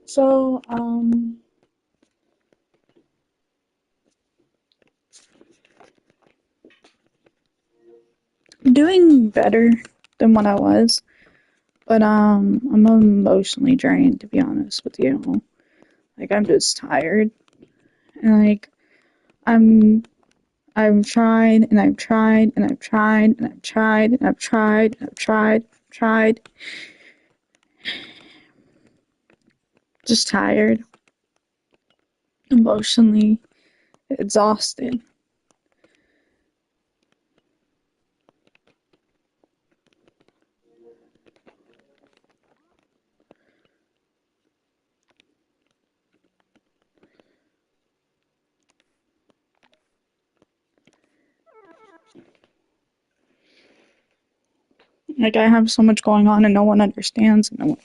So, I'm doing better than what I was, but I'm emotionally drained, to be honest with you. Like, I'm just tired, and like, I'm I've tried and I've tried and I've tried and I've tried and I've tried and I've tried, just tired, emotionally exhausted. Like, I have so much going on and no one understands and no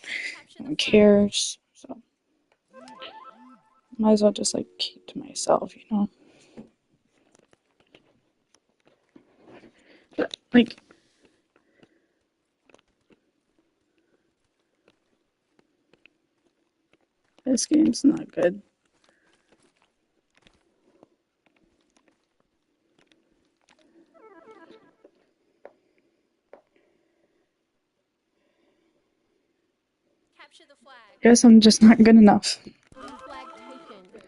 one cares. So, might as well just like keep to myself. But like, this game's not good. Capture the flag. Guess I'm just not good enough. Blue flag taken.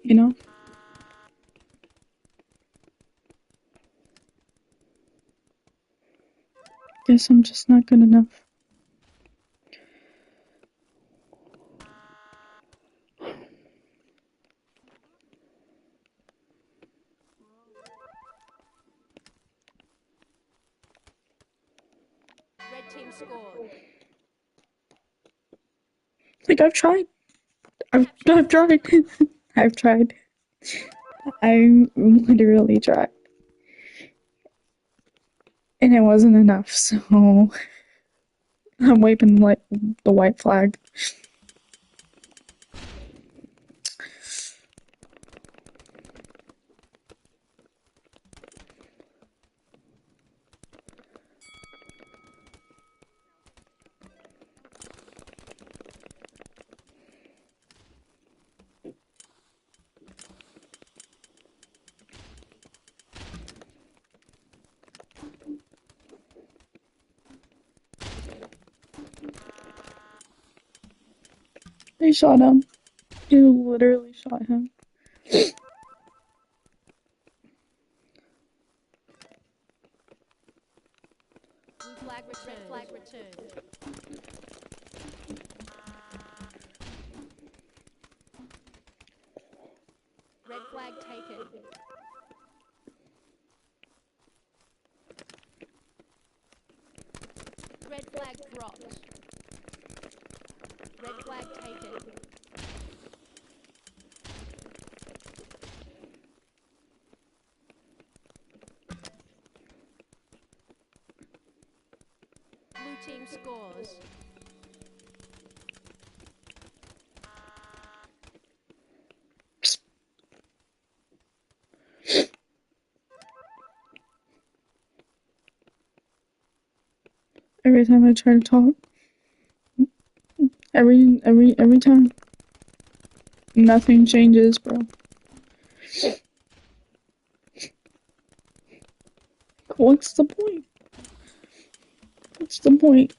You know? Guess I'm just not good enough. Red team scored. Like, I've tried. I've, Capture the I've tried. flag. I've tried. I literally tried. And it wasn't enough, so I'm waving like the white flag. They shot him. You literally shot him. Blue flag returned. Red flag returned. Red flag taken. Red flag dropped. Red flag taken. Blue team scores. Every time I try to talk, every time, nothing changes, bro. What's the point? What's the point?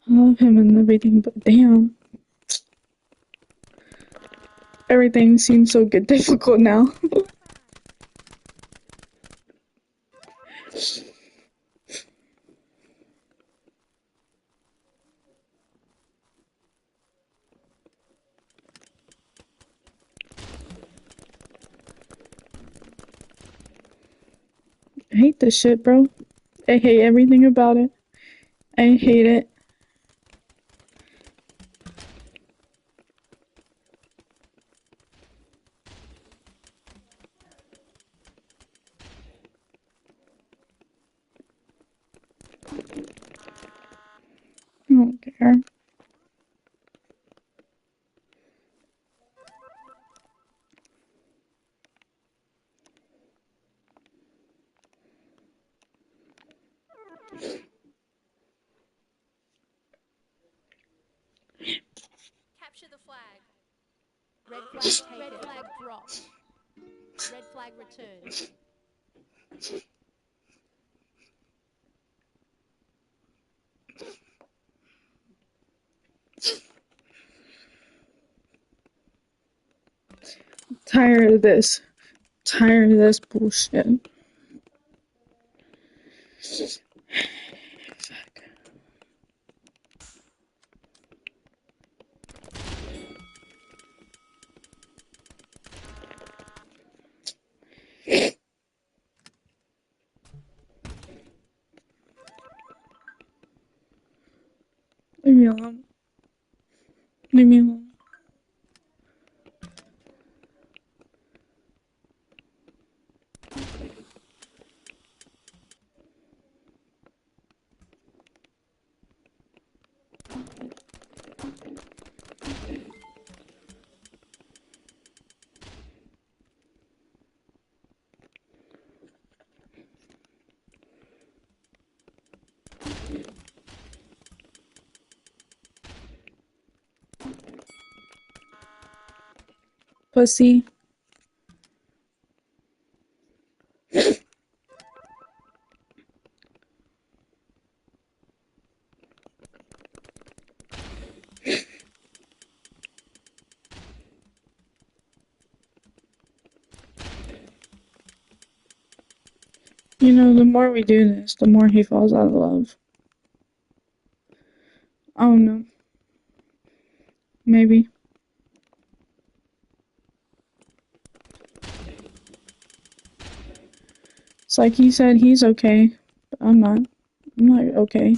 I love him and everything, but damn, everything seems so good difficult now. I hate this shit, bro. I hate everything about it. I hate it. I don't care. Red flag taken. Red flag dropped. Red flag returned. Tired of this. Tired of this bullshit. Fuck. Leave me alone. Leave me alone. Pussy. You know, the more we do this, the more he falls out of love. I don't know. Maybe. It's like he said he's okay, but I'm not. I'm not okay.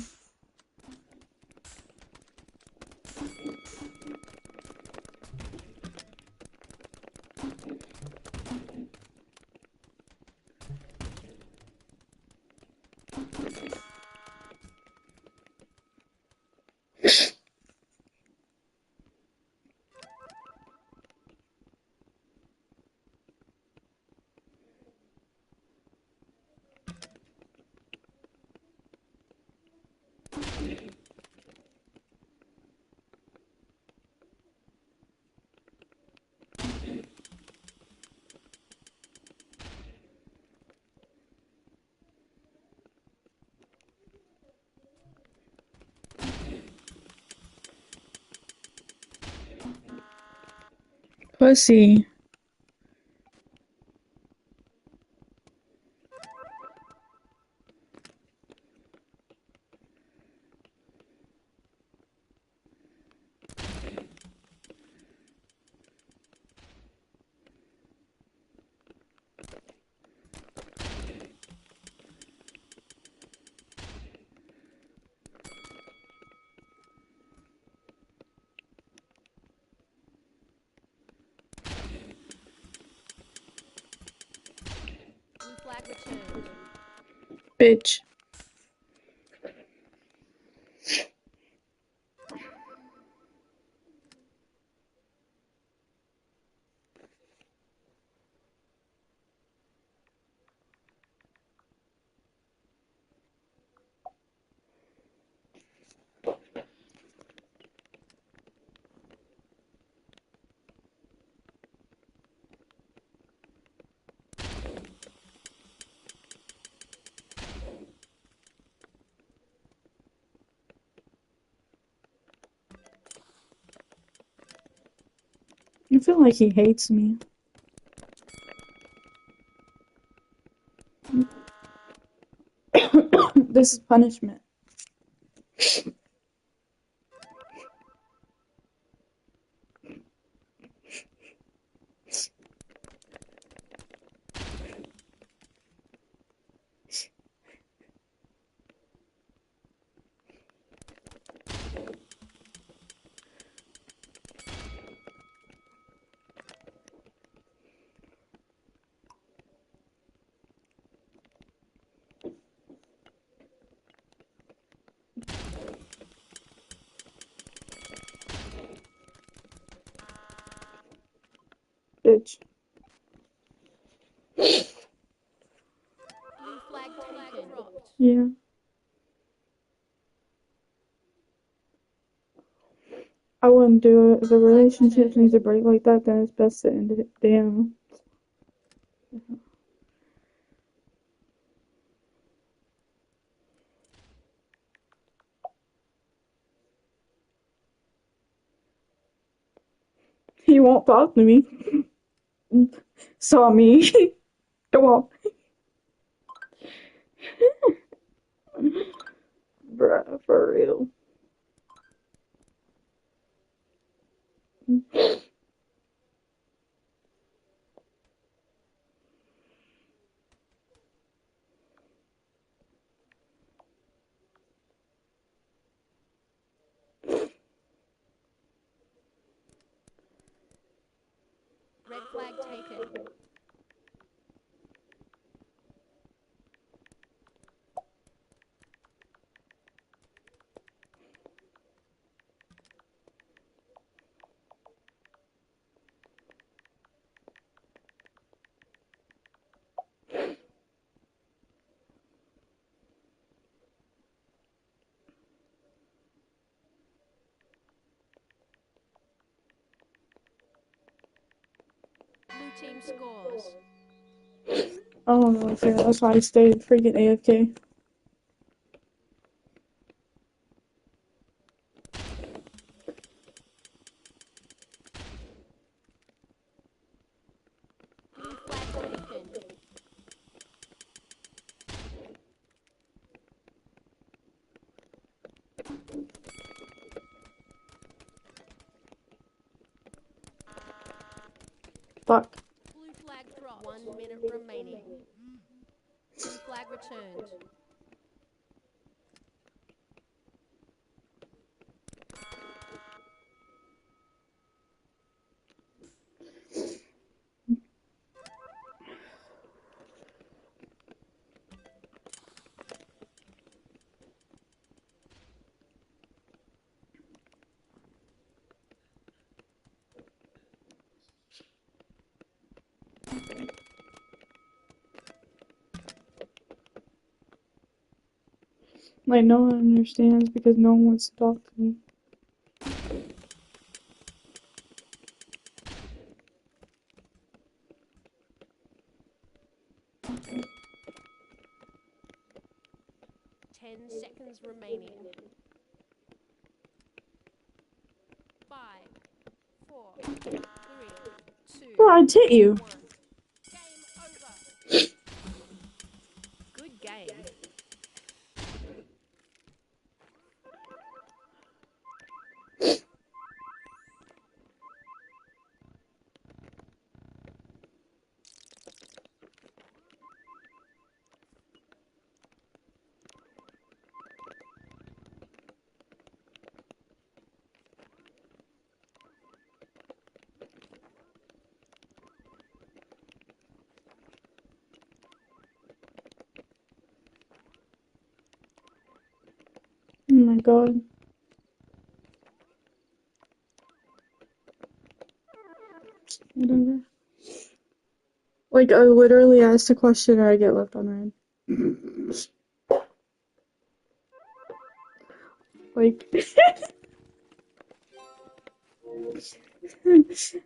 Pussy. Blue flag returned. Bitch. I feel like he hates me. This is punishment. Bitch. Blue flag taken. Yeah. I wouldn't do it. If a relationship needs a break like that, then it's best to end it. Damn. He won't talk to me. Saw me. Come on. Bruh, for real. Red flag taken. Blue team scores. I don't know. That's why I stayed freaking AFK. Blue flag taken. Fuck. Blue flag dropped. 1 minute remaining. Blue flag returned. Like, no one understands because no one wants to talk to me. Ten seconds remaining. 5, 4, 3, 2, Bro, I'd hit you. 1. Game over. Good game. Oh my god. Whatever. Like, I literally asked a question or I get left on red. Like,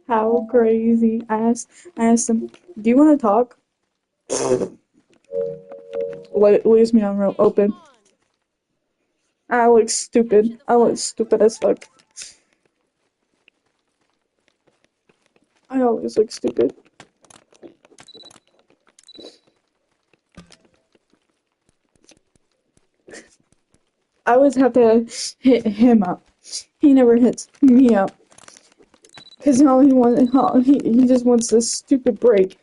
how crazy. I asked him, do you want to talk? Leaves me on real Game open. on. I look stupid. I look stupid as fuck. I always look stupid. I always have to hit him up. He never hits me up. Cause all he wants, he just wants this stupid break.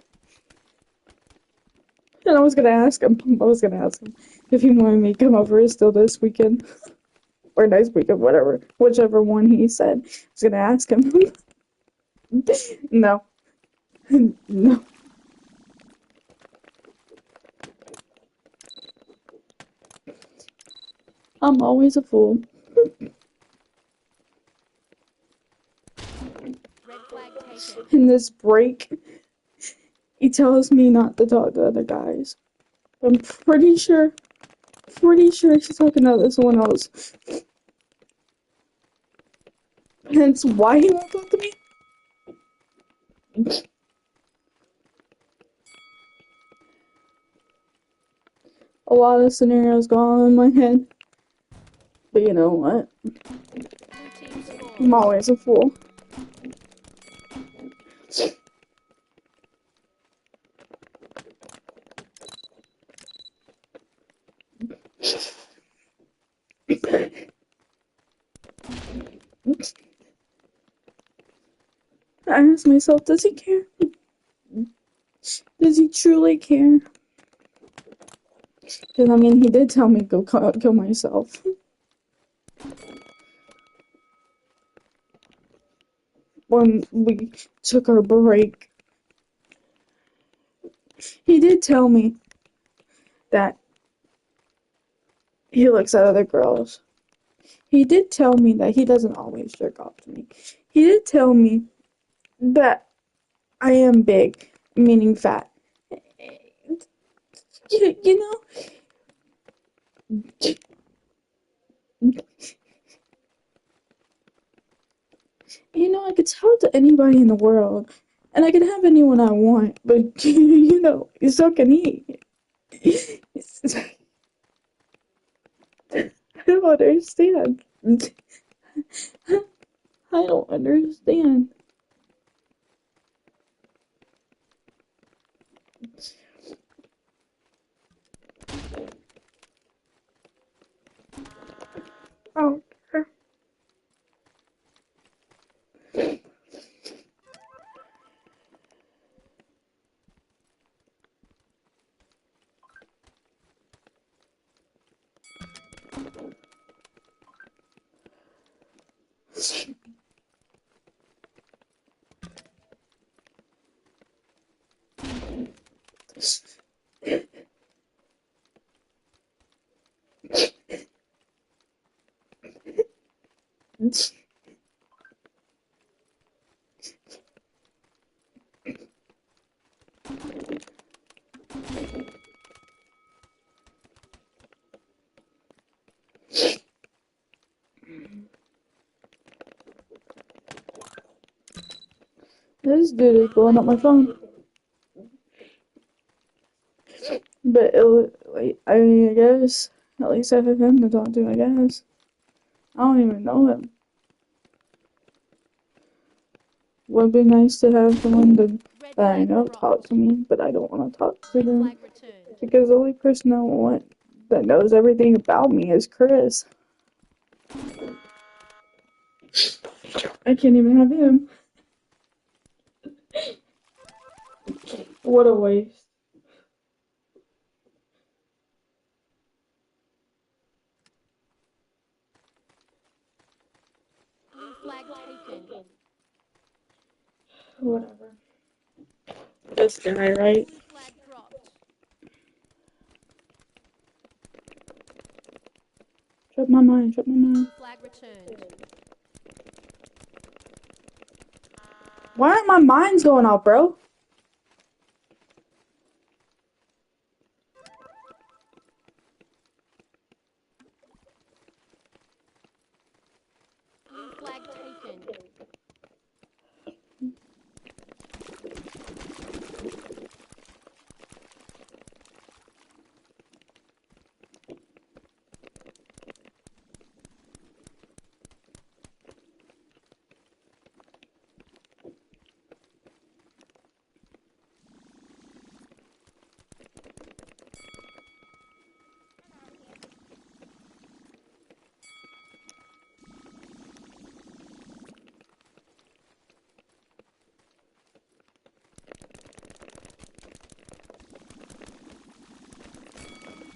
And I was gonna ask him if he wanted me to come over still this weekend. Or next weekend, whatever. Whichever one he said. I was gonna ask him. No. No. I'm always a fool. Red flag taken. In this break, he tells me not to talk to other guys. I'm pretty sure he's talking to someone else. That's why he won't talk to me. A lot of scenarios go on in my head. But you know what? Blue team scores. I'm always a fool. I ask myself, does he care? Does he truly care? Because, I mean, he did tell me to go kill myself. When we took our break, he did tell me that he looks at other girls. He did tell me that he doesn't always jerk off to me. He did tell me that I am big, meaning fat. You know, I could tell it to anybody in the world, and I can have anyone I want, but so can he. I don't understand. I don't understand. Oh, this dude is blowing up my phone. But I guess at least I have him to talk to. I guess I don't even know him. Would be nice to have someone that I know talk to me, but I don't want to talk to them Flag returned. because the only person I want that knows everything about me is Chris. I can't even have him. What a waste. Blue flag taken. Whatever. This guy, right? Blue flag dropped. Drop my mind, drop my mind. Flag returned. Why aren't my minds going off, bro? Blue flag taken.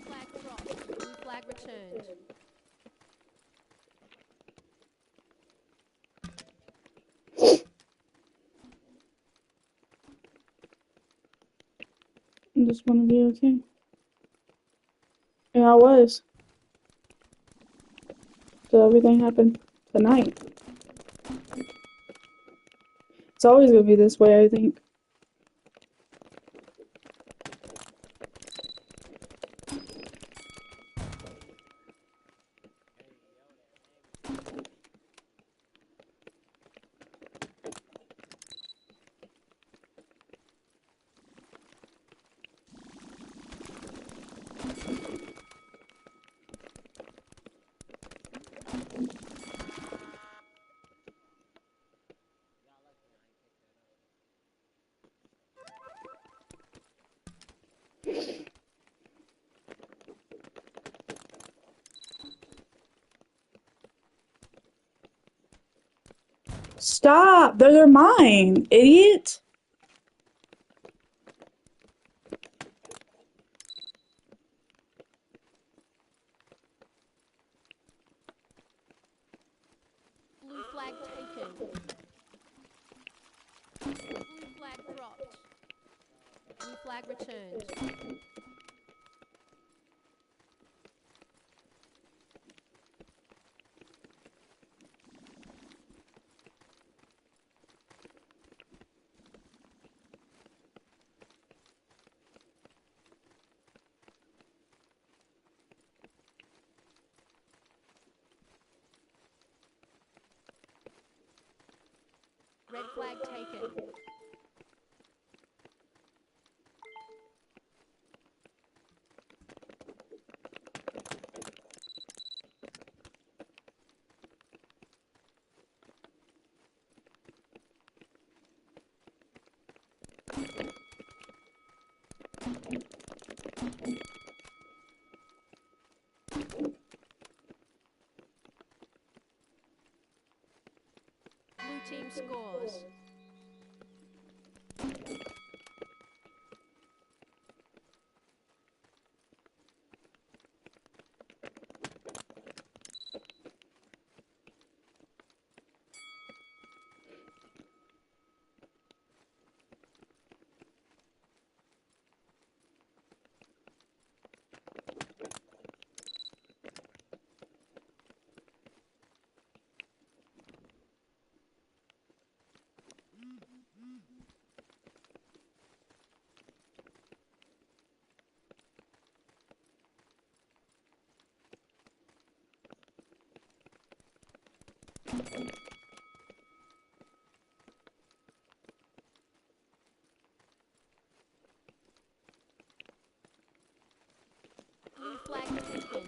Flag dropped. Blue flag returned. I just want to be okay. Yeah, I was. So everything happened tonight. It's always gonna be this way, I think. Stop! Those are mine, idiot! Blue flag taken. Blue flag dropped. Blue flag returned. Red flag taken. Blue team scores. Blue flag taken.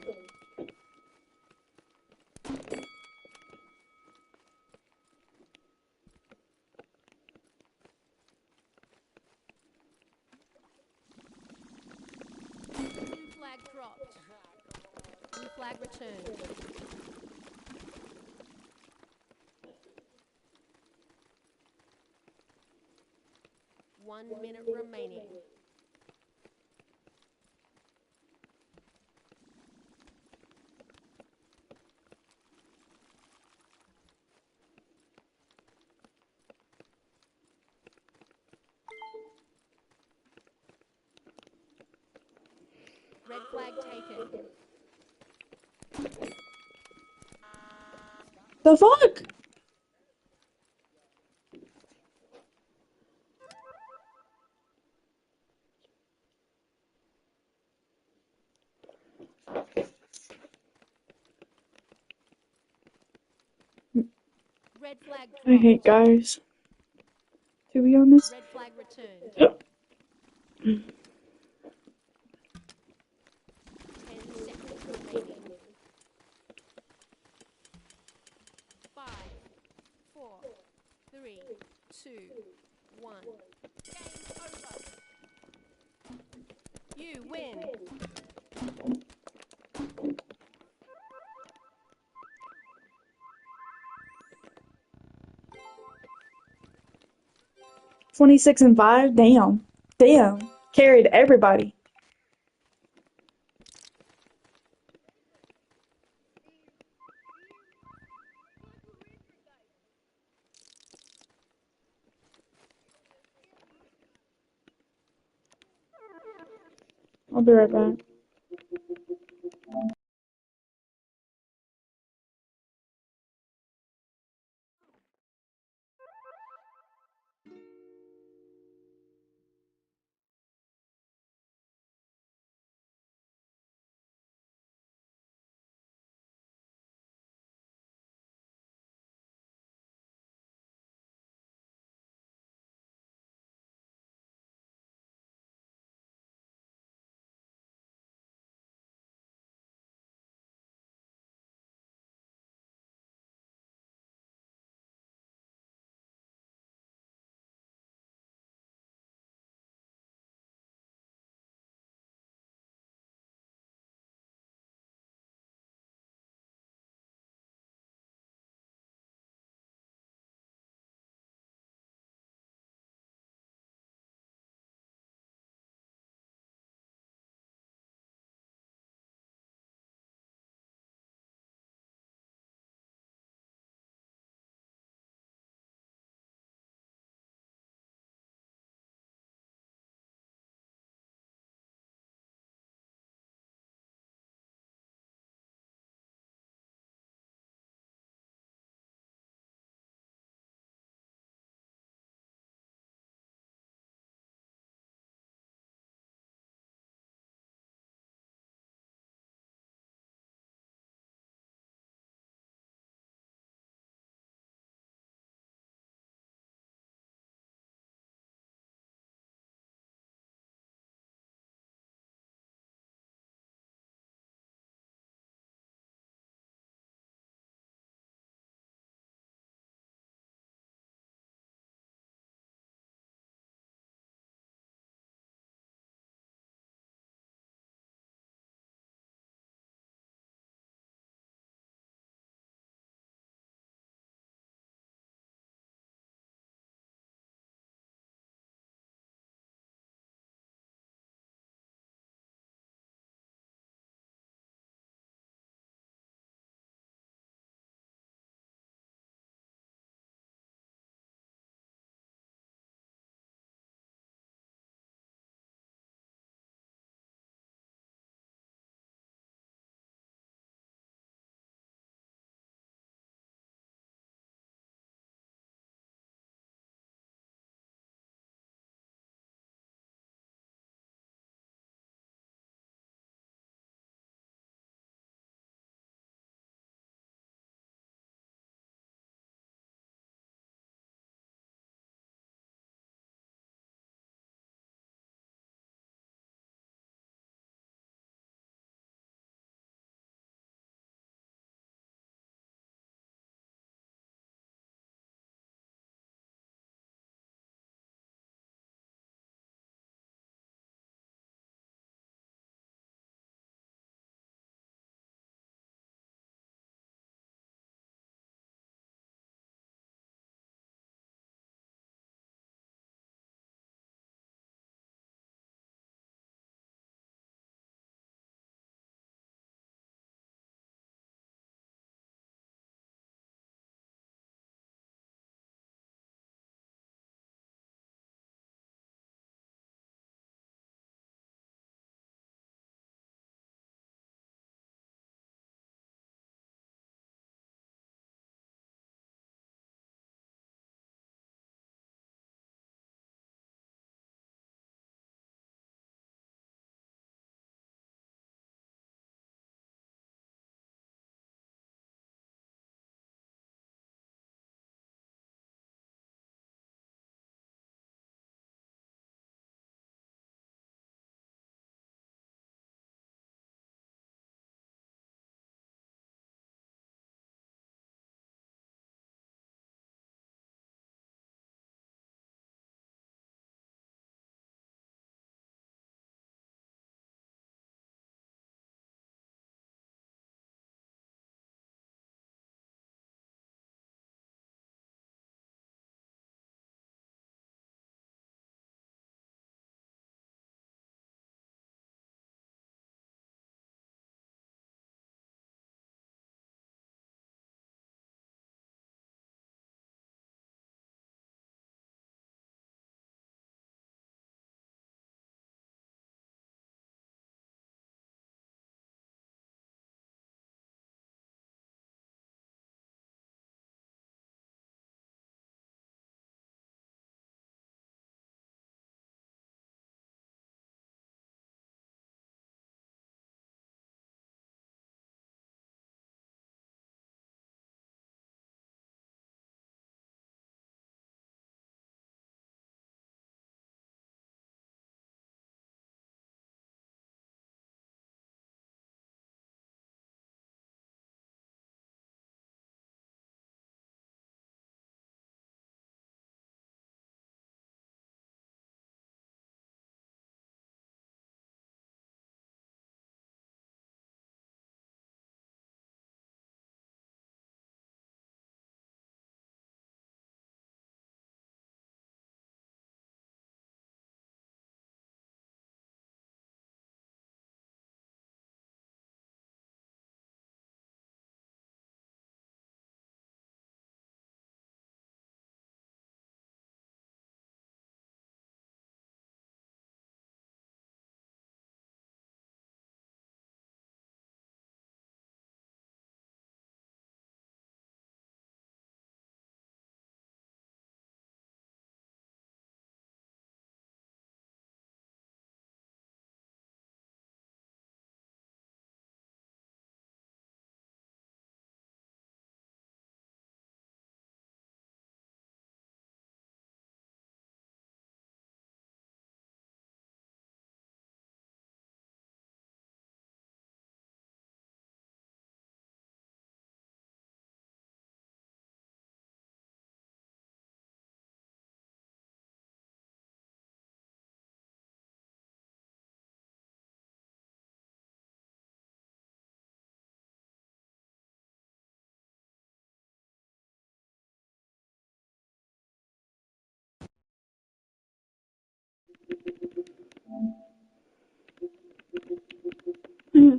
Blue flag dropped. Blue flag returned. One minute remaining. Red flag taken. The fuck? Red flag I hate dropped. guys. To be honest. Red flag returned. 10 seconds remaining. 5, 4, 3, 2, 1. Game over. You win. $26-5? Damn. Damn. Carried everybody. I'll be right back.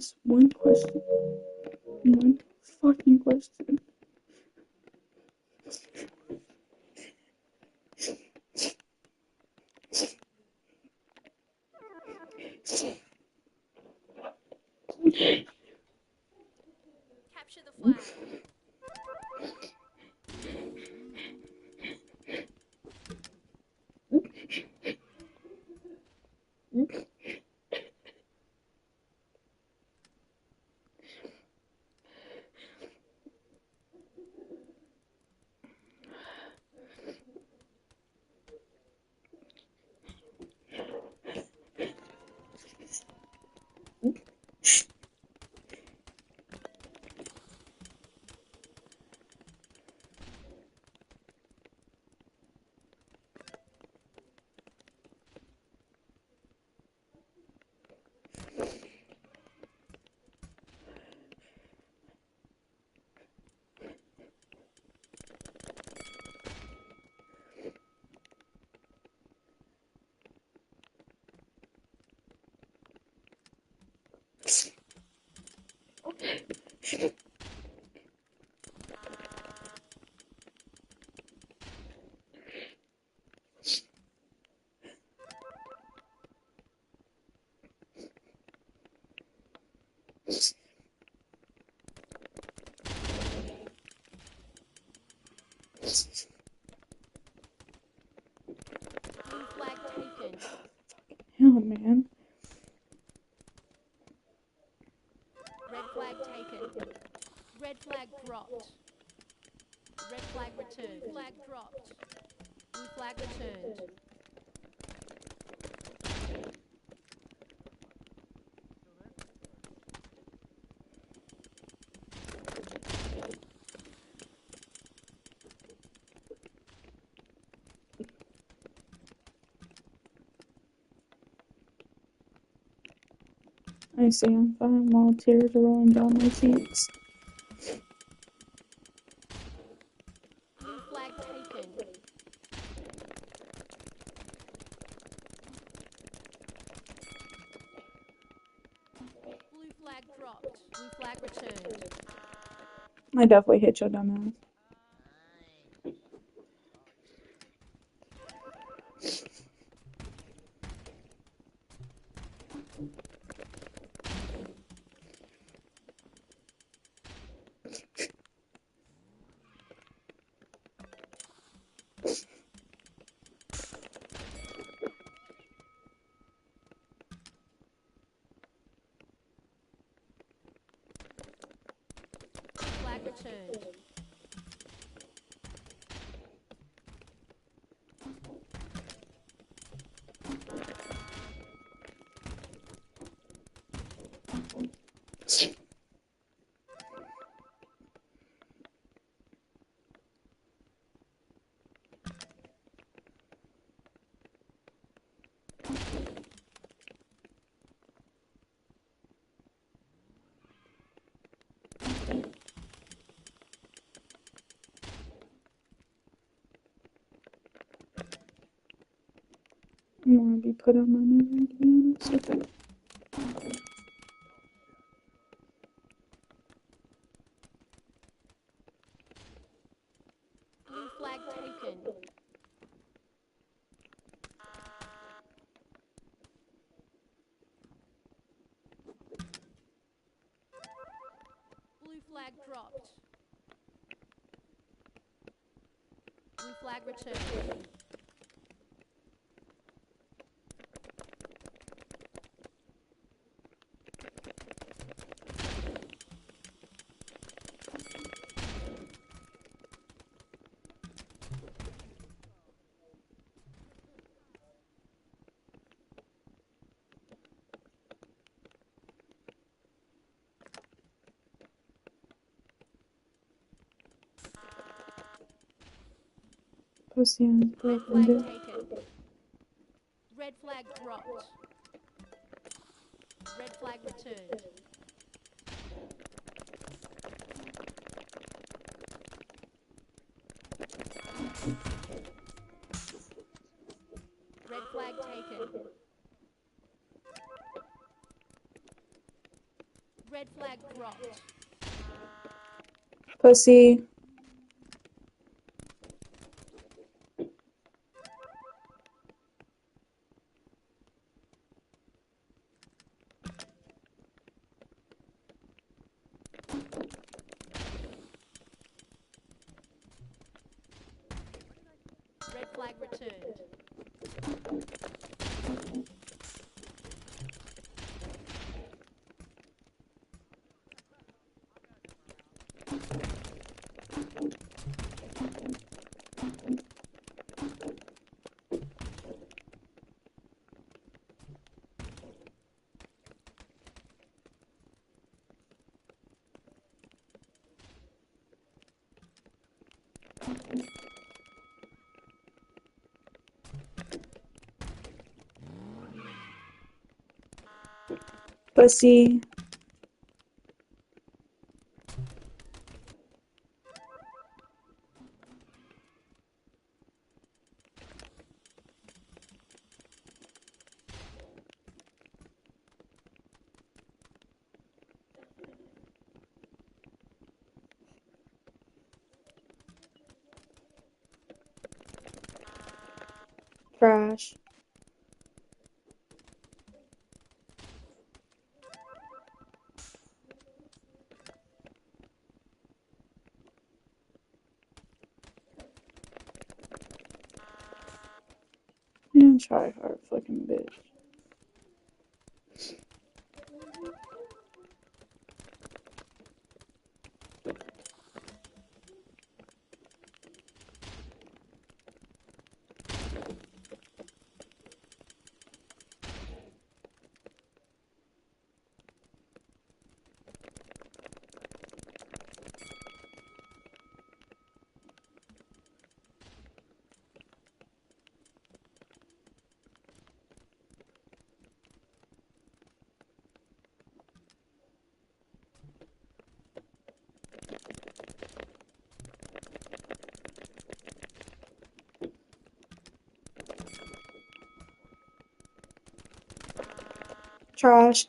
ask one question. One fucking question. Capture the flag. Blue flag taken. Hell, man. Red flag taken. Red flag dropped. Red flag returned. Flag dropped. Blue flag returned. I see I'm fine while tears are rolling down my cheeks. Blue flag taken. Blue flag dropped. Blue flag returned. I definitely hit your dumb ass. Flag returned. I want to be put on my mirror, to be honest with you. Blue flag taken. Blue flag dropped. Blue flag returned. Pussy ass Red broken flag bitch. taken. Red flag dropped. Red flag returned. Red flag taken. Red flag dropped. Pussy. Red flag returned. Pussy. Trash. And try hard fucking bitch. Trash.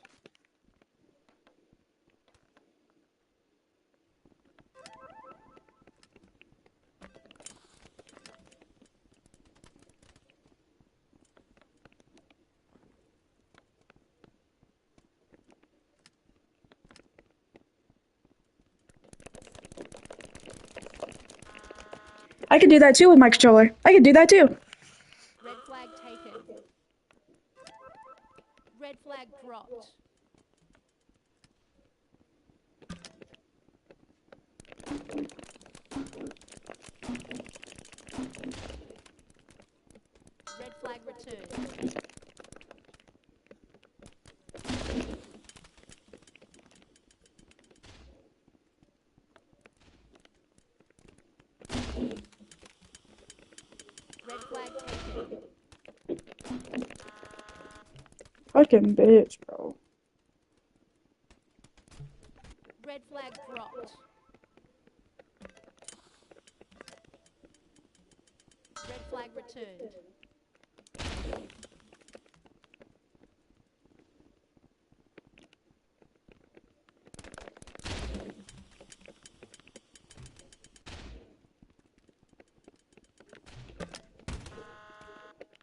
I could do that too with my controller. I could do that too. Red flag taken. Red flag dropped. Red flag returned. Red flag taken. Fucking bitch, bro. Red flag dropped. Red flag returned.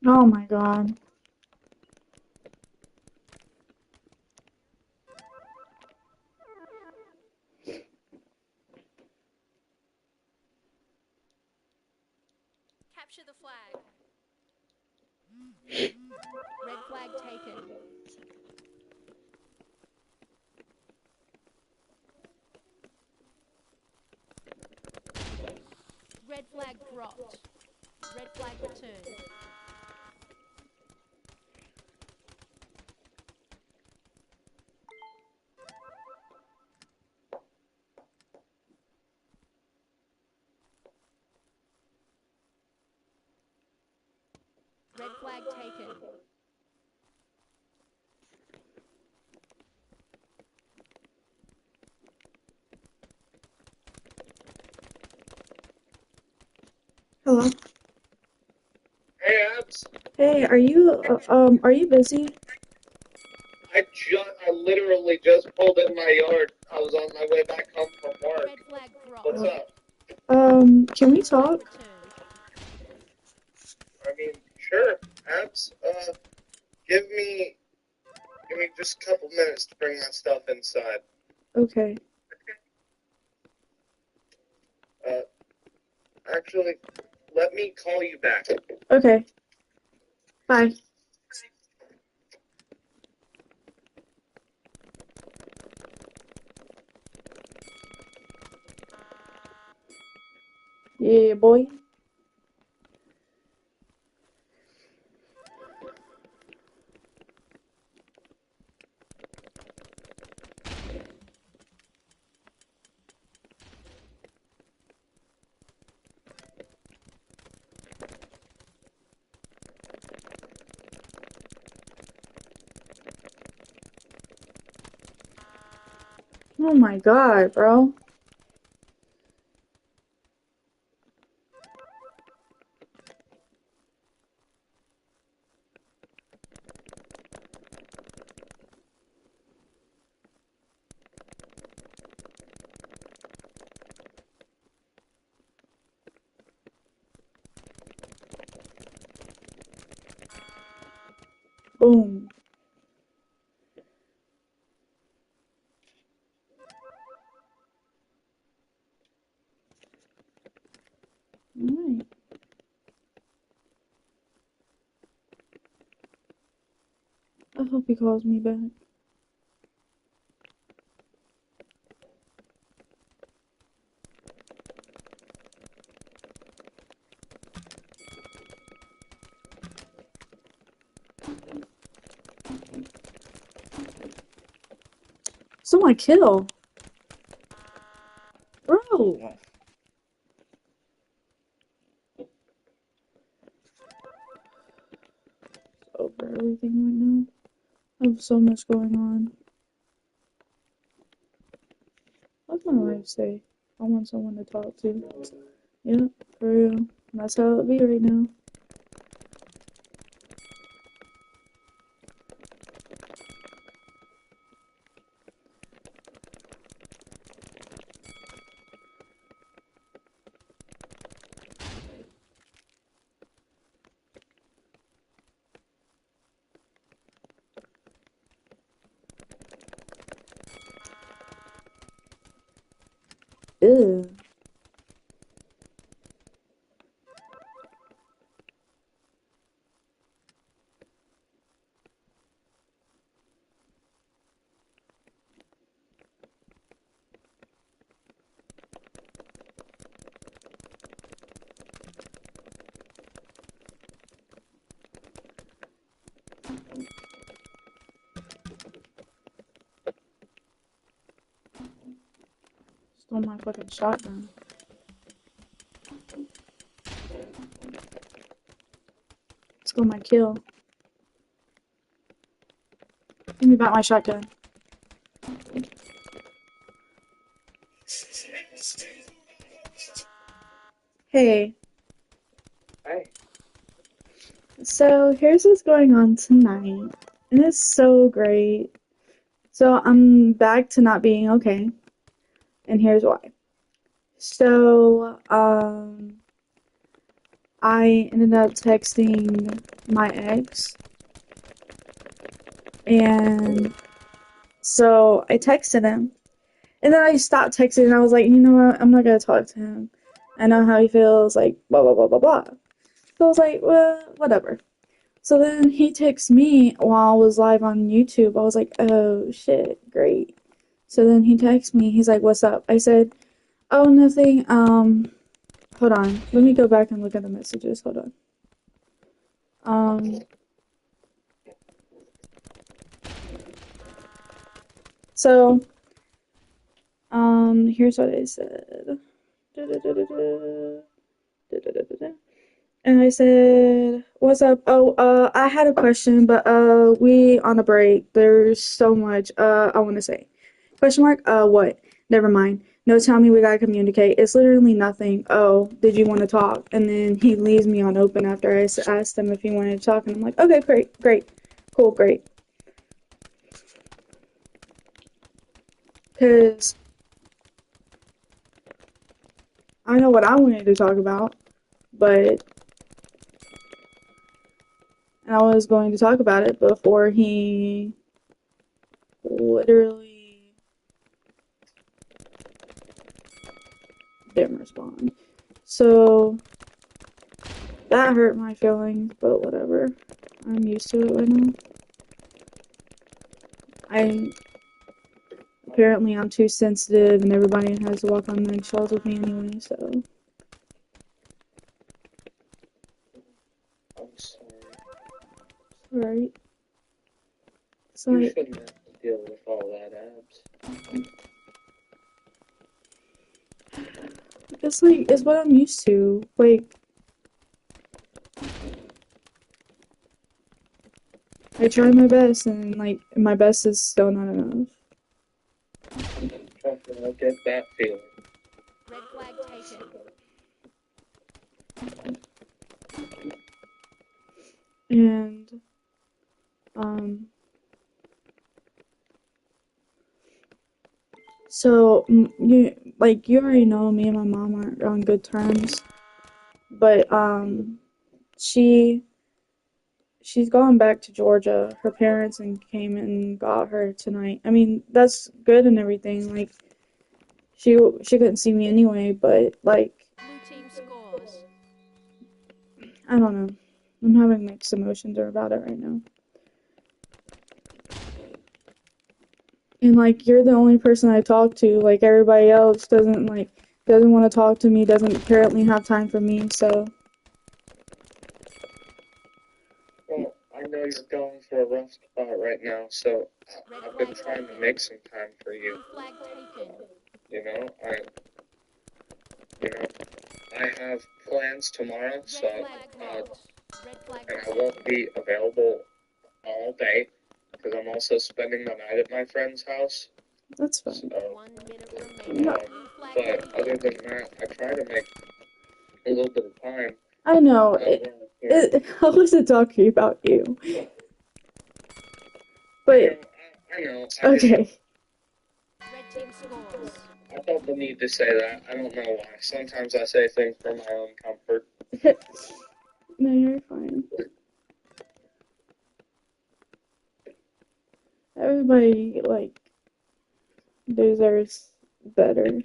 Oh my god. Capture the flag. Red flag taken. Red flag dropped. Red flag returned. Red flag taken. Hello. Hey, Abs. Hey, are you busy? I literally just pulled in my yard. I was on my way back home from work. Red flag What's dropped. up? Can we Green flag talk? returned. I mean, sure, abs. Give me just a couple minutes to bring my stuff inside. Okay. Uh, actually, let me call you back. Okay. Bye. Yeah, boy. Oh my god, bro. Boom. Alright. I hope he calls me back. So my kill. Bro. Over everything right now. I have so much going on. What's my life say? I want someone to talk to. Yep, for real. That's how it be right now. Ew. Stole my fucking shotgun. Let's go my kill. Give me back my shotgun. Hey, Hey. so here's what's going on tonight. And it's so great. So I'm back to not being okay. And here's why. So, I ended up texting my ex. And so I texted him. And then I stopped texting and I was like, you know what? I'm not gonna talk to him. I know how he feels, like, blah, blah, blah, blah, blah. So I was like, well, whatever. So then he texted me while I was live on YouTube. I was like, oh shit, great. So then he texted me. He's like, what's up? I said, oh, nothing. Hold on. Let me go back and look at the messages. Hold on. So, here's what I said. And I said, what's up? Oh, I had a question, but, we on a break. There's so much, I want to say. Question mark? What? Never mind. No, tell me we gotta communicate. It's literally nothing. Oh, did you want to talk? And then he leaves me on open after I asked him if he wanted to talk. And I'm like, okay, great, great, cool, great. Because I know what I wanted to talk about, but I was going to talk about it before he literally didn't respond. So that hurt my feelings, but whatever. I'm used to it right now. Apparently I'm too sensitive and everybody has to walk on eggshells with me anyway, so I'm sorry. alright. It's You like shouldn't have to deal with all that, Abs. it's what I'm used to. Like I try my best and like my best is still not enough. Trust me, I get that feeling. Red flag taken. And um so you already know me and my mom aren't on good terms, but she's gone back to Georgia. Her parents and came and got her tonight. I mean, that's good and everything. Like she couldn't see me anyway, but like Blue team scores. I don't know. I'm having mixed emotions about it right now. And like you're the only person I talk to. Like everybody else doesn't want to talk to me, doesn't apparently have time for me, so Well, I know you're going for a rough spot right now, so I've been trying to make some time for you. Blue flag taken. You know, I have plans tomorrow, Red so flag dropped. Red flag and I received. won't be available all day because I'm also spending the night at my friend's house. that's So, fine. 1 minute remaining. No, Blue flag but other taken. than that, I try to make a little bit of time. I know. Yeah. I wasn't talking about you. But I know. okay. Red team scores. I felt the need to say that. I don't know why. Sometimes I say things for my own comfort. No, you're fine. Everybody like deserves better.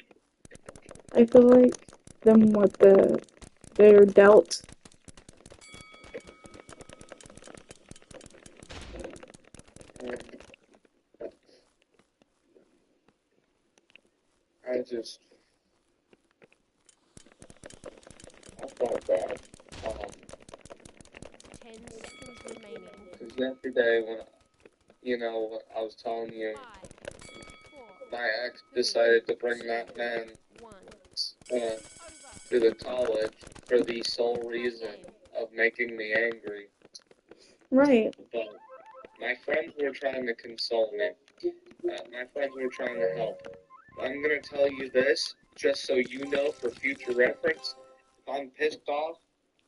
I feel like than what they're dealt. I felt bad. 10 seconds remaining. Because yesterday when, I was telling you, 5, 4, my ex decided to bring that man 1. to the college for the sole reason of making me angry. Right. But my friends were trying to console me. My friends were trying to help. I'm going to tell you this, just so you know for future reference. If I'm pissed off,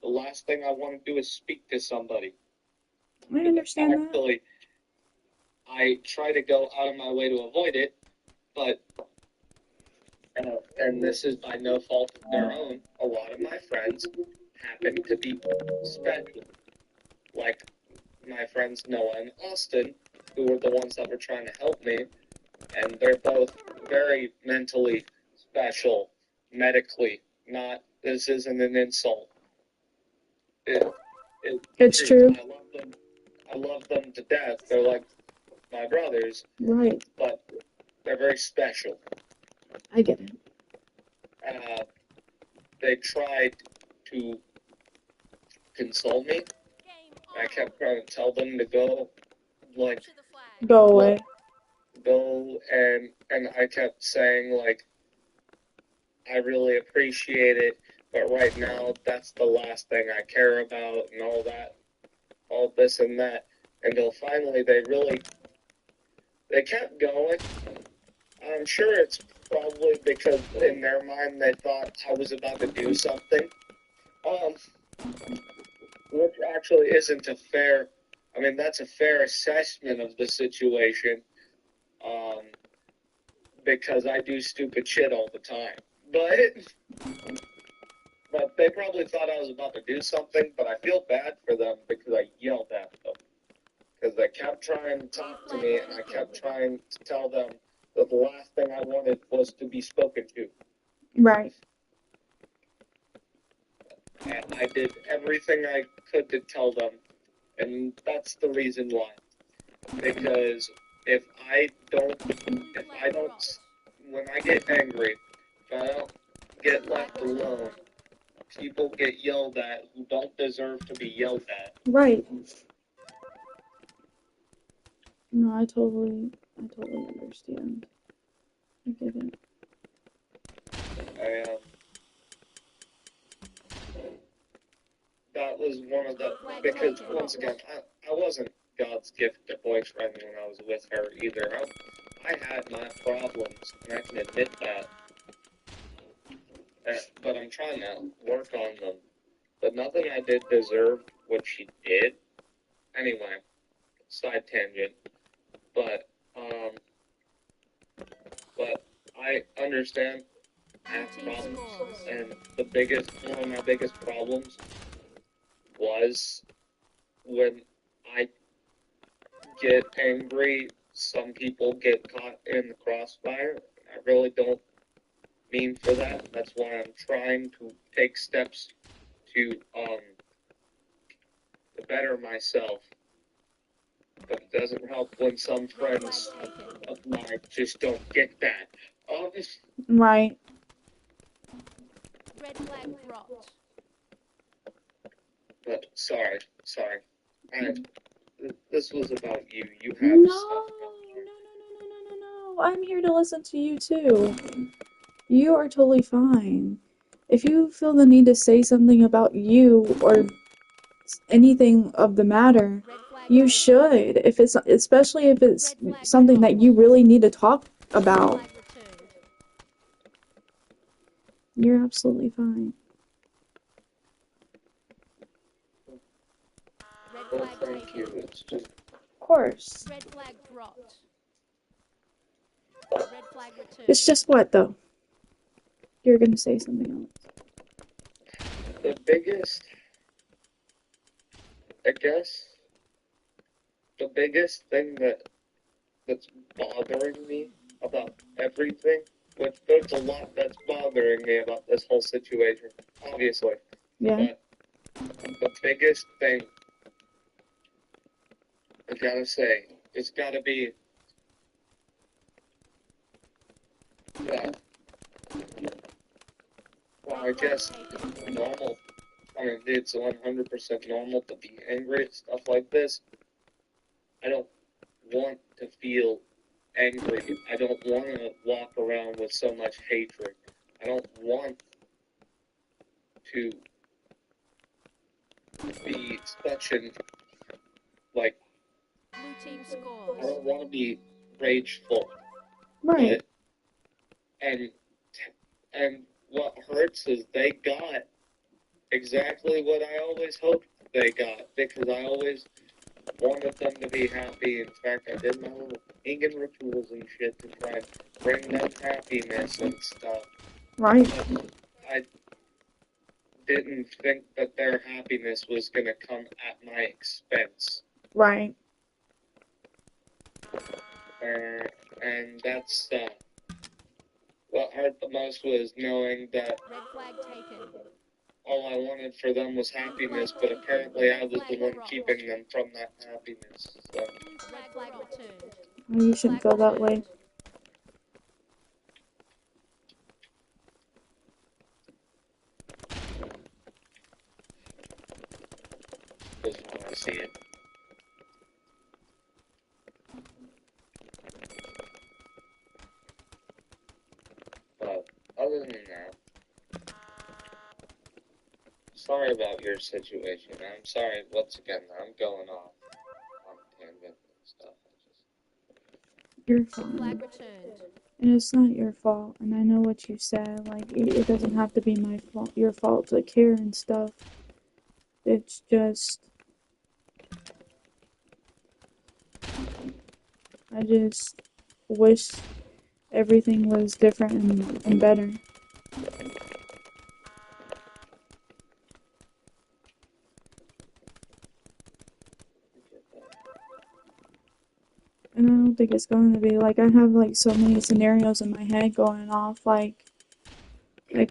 the last thing I want to do is speak to somebody. I understand that. Actually, I try to go out of my way to avoid it, but, and this is by no fault of their own, a lot of my friends happen to be special. Like my friends Noah and Austin, who were the ones that were trying to help me, and they're both very mentally special, medically. Not, this isn't an insult. It's true. I love them to death. They're like my brothers, Right. but they're very special. I get it. They tried to console me. I kept trying to tell them to go, like, Capture the flag. Go away. go, and I kept saying, like, I really appreciate it, but right now that's the last thing I care about, and all that, all this and that, until finally they kept going. I'm sure it's probably because in their mind they thought I was about to do something, which actually isn't a fair, I mean, that's a fair assessment of the situation, because I do stupid shit all the time. But they probably thought I was about to do something, but I feel bad for them because I yelled at them. Because they kept trying to talk to me, and I kept trying to tell them that the last thing I wanted was to be spoken to. Right. And I did everything I could to tell them, and that's the reason why. Because if I don't, when I get angry, if I don't get left alone, people get yelled at who don't deserve to be yelled at. Right. No, I totally understand. I get it. That was one of the, because once again, I wasn't God's gift to boyfriend when I was with her either. I had my problems, and I can admit that. But I'm trying to work on them. But nothing I did deserved what she did. Anyway, side tangent. But I understand I have problems, and one of my biggest problems was when I get angry, some people get caught in the crossfire. I really don't mean for that. That's why I'm trying to take steps to better myself. But it doesn't help when some friends of mine just don't get that. Right. Red flag dropped. But sorry. This was about you. You have No, stuff. no. I'm here to listen to you too. You are totally fine. If you feel the need to say something about you or anything of the matter, you should. Especially if it's something that you really need to talk about. You're absolutely fine. Well, thank you. It's just, Of course. Red flag dropped. Red flag returned. It's just what though? You're gonna say something else. the biggest, I guess, the biggest thing that's bothering me about everything, which there's a lot that's bothering me about this whole situation, obviously. Yeah. But the biggest thing, I gotta say, it's gotta be that, well, I guess, normal. I mean, it's 100% normal to be angry at stuff like this. I don't want to feel angry. I don't want to walk around with so much hatred. I don't want to be such an, like, Blue team I scores. don't want to be rageful. Right. And what hurts is they got exactly what I always hoped they got, because I always wanted them to be happy. In fact, I did my little pagan rituals and shit to try and bring them happiness and stuff. Right. But I didn't think that their happiness was going to come at my expense. Right. And that's what hurt the most was knowing that Red flag taken. all I wanted for them was happiness, but apparently I was the one keeping them from that happiness. So. Red flag returned. You shouldn't feel that way. Just want to see it. But other than that, sorry about your situation. I'm sorry once again. I'm going off on tangent and stuff. You're fine. Flag returned. And it's not your fault. And I know what you said. Like, it doesn't have to be my fault, your fault to care and stuff. It's just, I just wish everything was different and better. And I don't think it's going to be like I have like so many scenarios in my head going off like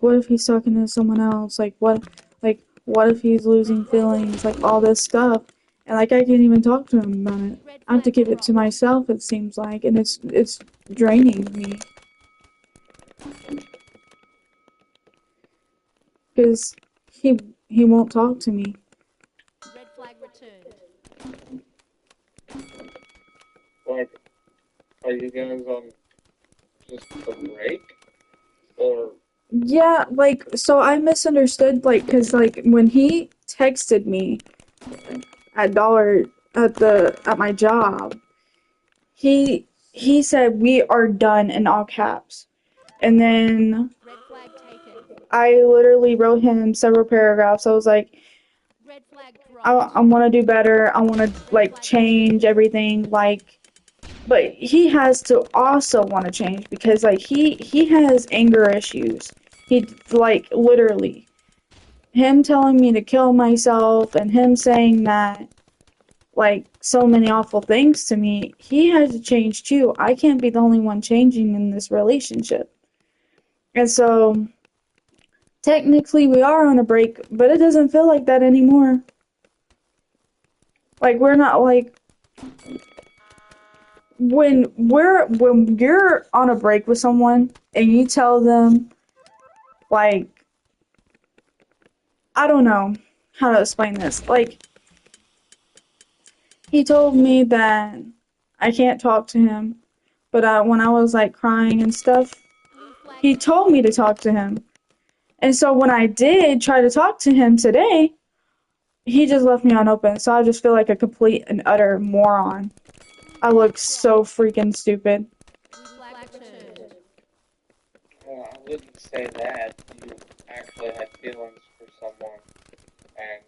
what if he's talking to someone else? What if he's losing feelings? Like all this stuff. And like I can't even talk to him about it. Red I have to flag keep it to dropped. myself, it seems like, and it's draining me. Because he won't talk to me. Red flag returned. Like, are you guys on just a break? Or Yeah, like so I misunderstood cuz when he texted me at dollar at my job, he said we are done in all caps. And then Red flag taken. I literally wrote him several paragraphs. I was like, Red flag I dropped. want to do better. I want to like change everything. But he has to also want to change because like he has anger issues. He like literally him telling me to kill myself and him saying that like so many awful things to me. He has to change too. I can't be the only one changing in this relationship. And so technically we are on a break, but it doesn't feel like that anymore. Like we're not like when you're on a break with someone and you tell them like I don't know how to explain this. Like he told me that I can't talk to him, but when I was like crying and stuff, Blue flag he told me to talk to him. And so when I did try to talk to him today, he just left me on open. So I just feel like a complete and utter moron. I look so freaking stupid. Blue flag returned. well, I wouldn't say that. You actually had feelings for someone, and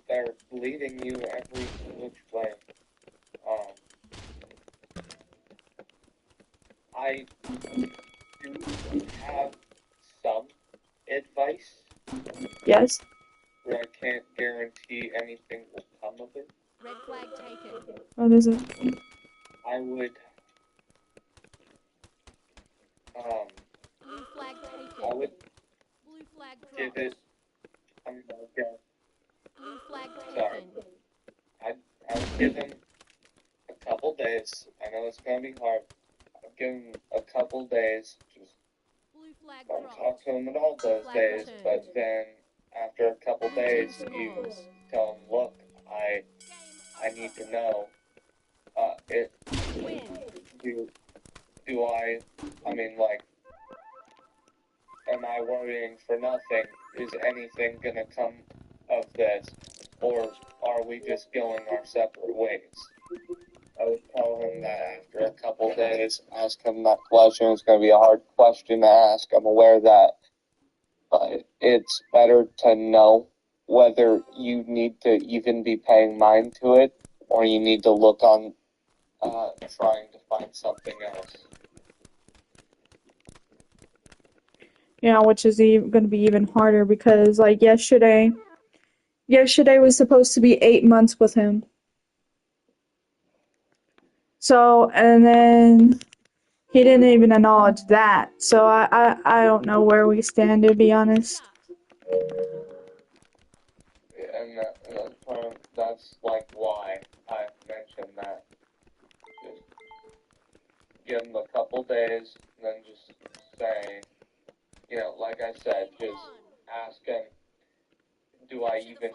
they're leading you every which way. Um, I do have some advice, Yes. but I can't guarantee anything will come of it. Red flag taken. What is it? I would, Blue flag I taken. would Blue flag give dropped. it. I'm gonna guess. Blue flag Sorry. taken. I would give him a couple days. I know it's gonna be hard. I'd give him a couple days. Just Blue flag don't dropped. talk to him at all those Flag days. returned. But then after a couple Blue team days, you scores. tell him, look, I need to know. It Win. do I mean like, am I worrying for nothing? Is anything gonna come of this, or are we just going our separate ways? I would tell him that after a couple days, ask him that question. It's going to be a hard question to ask. I'm aware of that. But it's better to know whether you need to even be paying mind to it or you need to look on trying to find something else. Yeah, which is going to be even harder because like yesterday was supposed to be 8 months with him. So, and then he didn't even acknowledge that. So I don't know where we stand, to be honest. And that's like why I mentioned that. Just give him a couple days and then just say, like I said, just ask him, do I even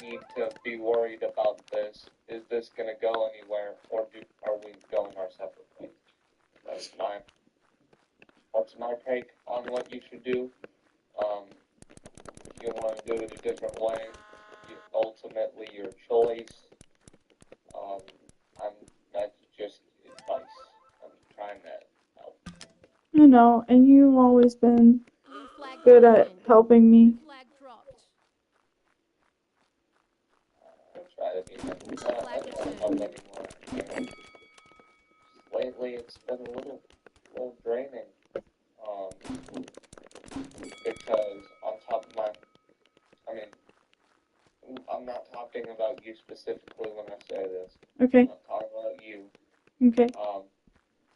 need to be worried about this? Is this going to go anywhere, or are we going our separate ways? That's my take on what you should do. If you want to do it a different way, ultimately your choice. That's just advice. I'm trying to help. I know, and you've always been Blue flag good at taken. helping me. Blue flag dropped. I try to be. I don't help anymore. Just wait lately it's been a little draining. Um, because on top of my, I mean, I'm not talking about you specifically when I say this. Okay. I'm not talking about you. Okay.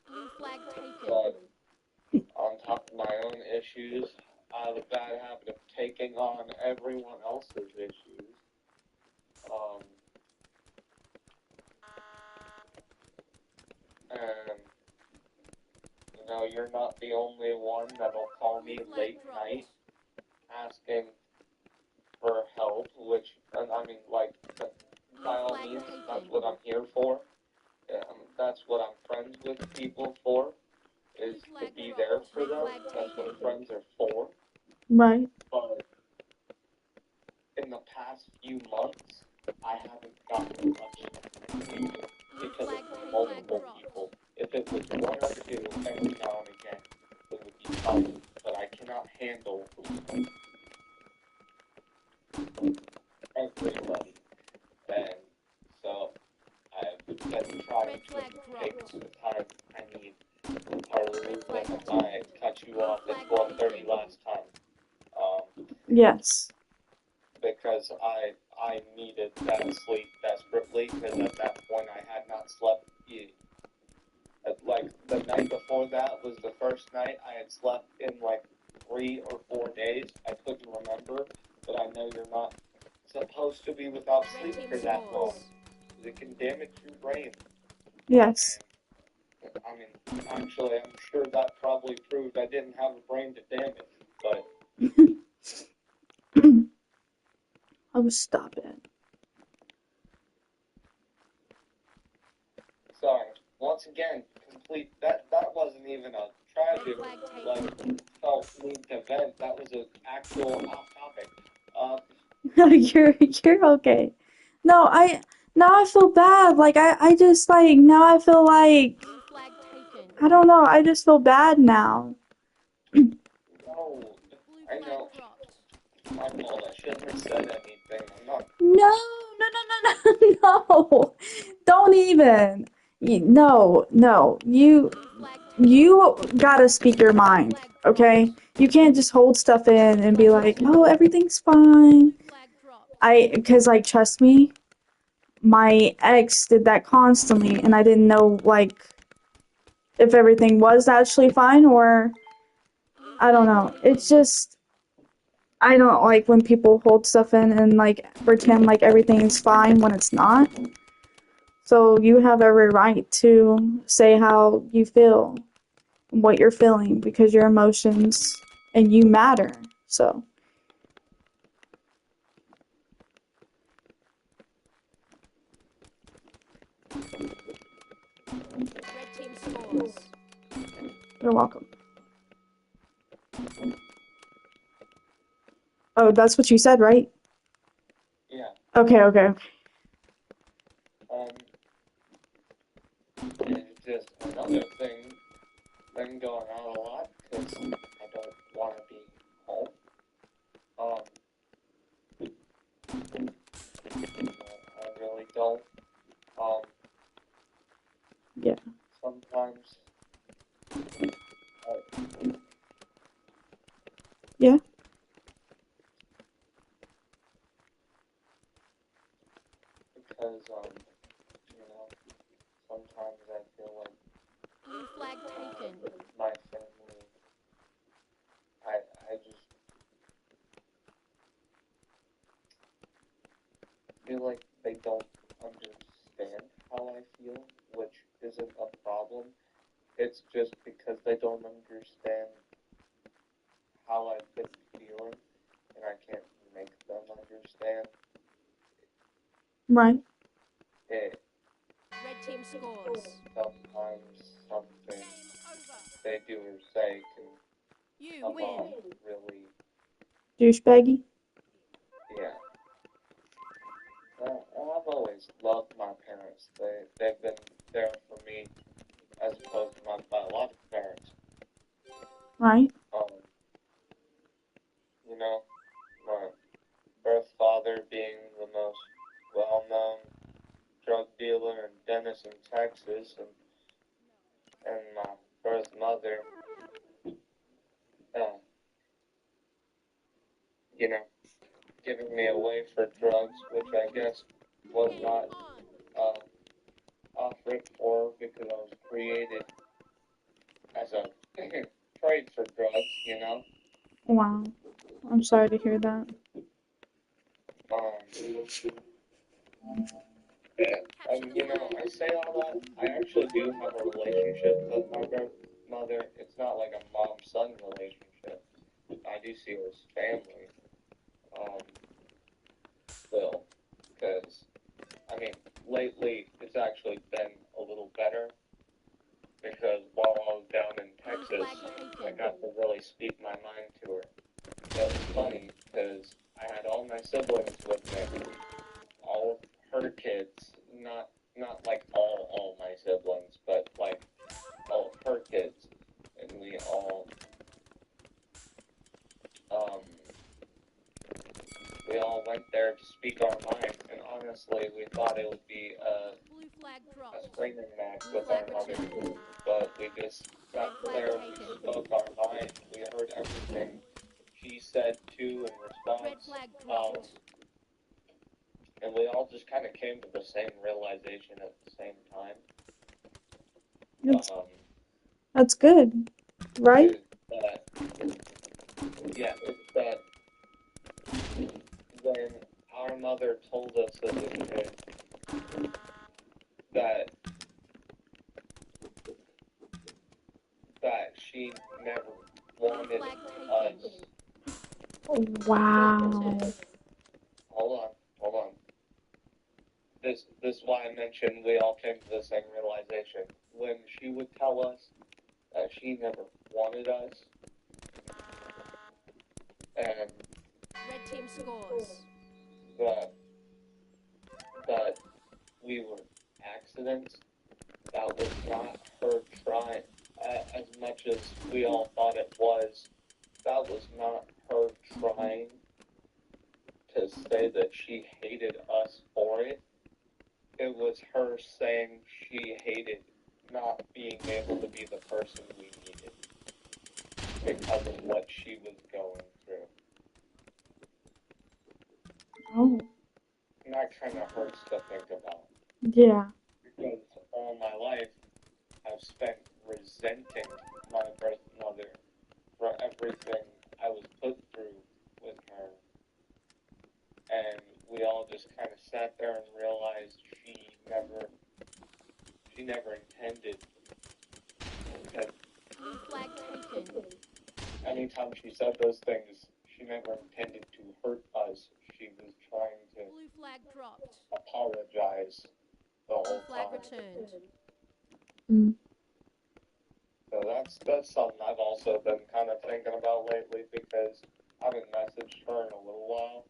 Blue flag taken. But on top of my own issues, I have a bad habit of taking on everyone else's issues. And you know, you're not the only one that'll call me Blue flag late dropped. night asking for help, which, and I mean, like, by all Flag means, taken. that's what I'm here for. That's what I'm friends with people for, is to be there for them. That's what friends are for. Right. But in the past few months, I haven't gotten much sleep because of multiple people. If it was one or two every now and again, it would be fine. But I cannot handle everybody. And so I've been trying to take the time I need. Harley, if I cut you off at 12:30 last time, Yes. because I needed that sleep desperately, because at that point I had not slept. Like the night before that was the first night I had slept in like 3 or 4 days. I couldn't remember, but I know you're not supposed to be without sleep for that long. It can damage your brain. Yes. I mean, actually, I'm sure that probably proved I didn't have a brain to damage, but Oh, stop it. sorry. Once again, that wasn't even a tragic, like, felt need to vent. That was an actual off topic. You're okay. No, now I feel bad. Like I just like now I feel like Blue flag taken. I don't know. I just feel bad now. No, Blue I flag know. dropped. My fault. I shouldn't have said anything. I'm not. No, no. Don't even. No. Blue flag taken. You gotta speak your mind, okay? You can't just hold stuff in and be like, oh, everything's fine. Blue flag dropped. Because like, trust me, my ex did that constantly, and I didn't know like if everything was actually fine or I don't know. It's just I don't like when people hold stuff in and like pretend like everything's fine when it's not. So you have every right to say how you feel, what you're feeling, because your emotions and you matter. So Red team scores. you're welcome. Oh, that's what you said, right? Yeah. Okay. It's just another thing been going on a lot because I don't want to be home. I really don't. Yeah. Sometimes. Yeah. Because you know, sometimes I feel like Blue flag taken. my family. I just feel like they don't understand how I feel, which isn't a problem. It's just because they don't understand how I've been feeling, and I can't make them understand Right. it. Red team scores. Sometimes something they do or say can You come win. off really, Douchebaggy. yeah. I've always loved my parents. They've been there for me as opposed to my biological parents. Right. You know, my birth father being the most well-known drug dealer in Denison, Texas, and and my birth mother, uh, you know, giving me away for drugs, which I guess was Game not on. offered for because I was created as a trade for drugs, you know. Wow. I'm sorry to hear that. Yeah, Capture the you know, flag. I say all that. I actually do have a relationship with my grandmother. It's not like a mom-son relationship. I do see her as family, still, because, I mean, lately it's actually been a little better because while I was down in Blue Texas, flag I taken. got to really speak my mind to her. It was funny because I had all my siblings with me, all of her kids, not like all my siblings, but like all of her kids, and um we all went there to speak our mind, and honestly, we thought it would be Blue flag a dropped. screaming match Blue with flag our mother, returned. but we just Red got flag there, we taken. spoke our mind, we heard everything she said too in Red response, flag dropped. and we all just kind of came to the same realization at the same time. That's Um, that's good, right? is that it's that when our mother told us as a kid that she never Blue wanted flag us. taken. Wow. Hold on. This is why I mentioned we all came to the same realization. When she would tell us that she never wanted us, and Red team scores. that that we were accidents, that was not her trying. As much as we all thought it was, that was not her trying to say that she hated us for it. It was her saying she hated not being able to be the person we needed because of what she was going through. Oh, And that kind of hurts to think about. yeah. Because all my life, I've spent resenting my birth mother for everything I was put through with her. And we all just kind of sat there and realized she never intended. Because Blue flag taken. anytime she said those things, she never intended to hurt us. She was trying to Blue flag dropped. apologize the Blue whole flag time. returned. Mm. So that's something I've also been kind of thinking about lately because I haven't messaged her in a little while.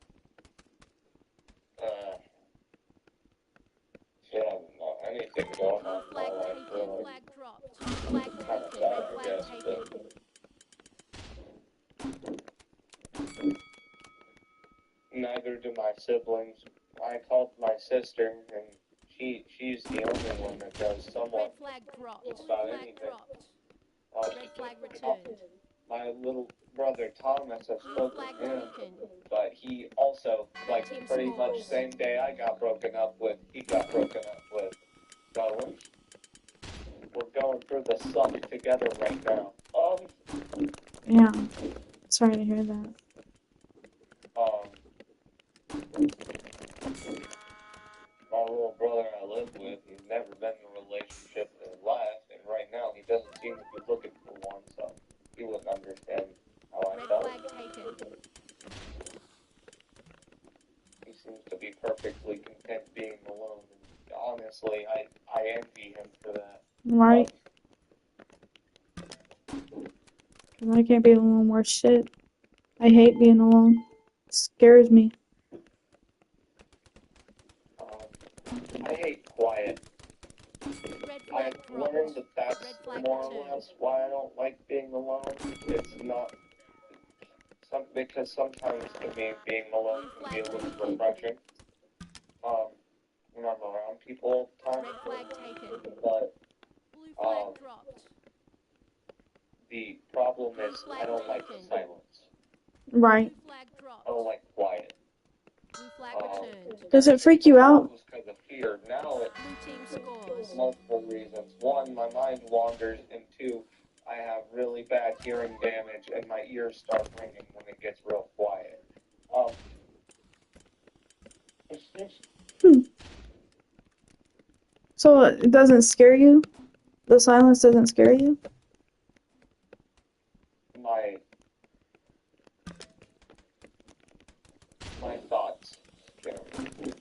She hasn't got anything going on Blue in my flag life, taken. really. Flag dropped. Flag Kind of taken. sad, Red I flag guess, taken. but neither do my siblings. I called my sister, and she's the only one that does Red somewhat flag dropped. Blue about flag anything. dropped. Red flag returned. My little brother Thomas, I Blue spoke flag with him, taken. but he also, Red team pretty much scores. same day I got broken up with, he got broken up with. So we're going through the suck together right now. Yeah. Sorry to hear that. Um, my little brother I live with, he's never been in a relationship in his life, and right now he doesn't seem to be looking for one, so he wouldn't understand how I Red felt. flag taken. He seems to be perfectly content being alone, and honestly, I envy him for that. Right? 'Cause I can't be alone worth shit. I hate being alone. It scares me. I hate quiet. Red flag I've dropped. learned that that's Red flag more or returned. less why I don't like being alone. It's not because sometimes to me being alone can be a little refreshing. When I'm around people all the time, Red flag taken. but Blue flag dropped. the problem is I don't like silence. Right. Blue flag dropped. I don't like quiet. Blue flag returned. Does it freak you out? It was because of fear. Now it's Blue team scores. multiple reasons. One, my mind wanders, and two, I have really bad hearing damage, and my ears start ringing when it gets real quiet. It's just So it doesn't scare you? The silence doesn't scare you? my thoughts. Scare me.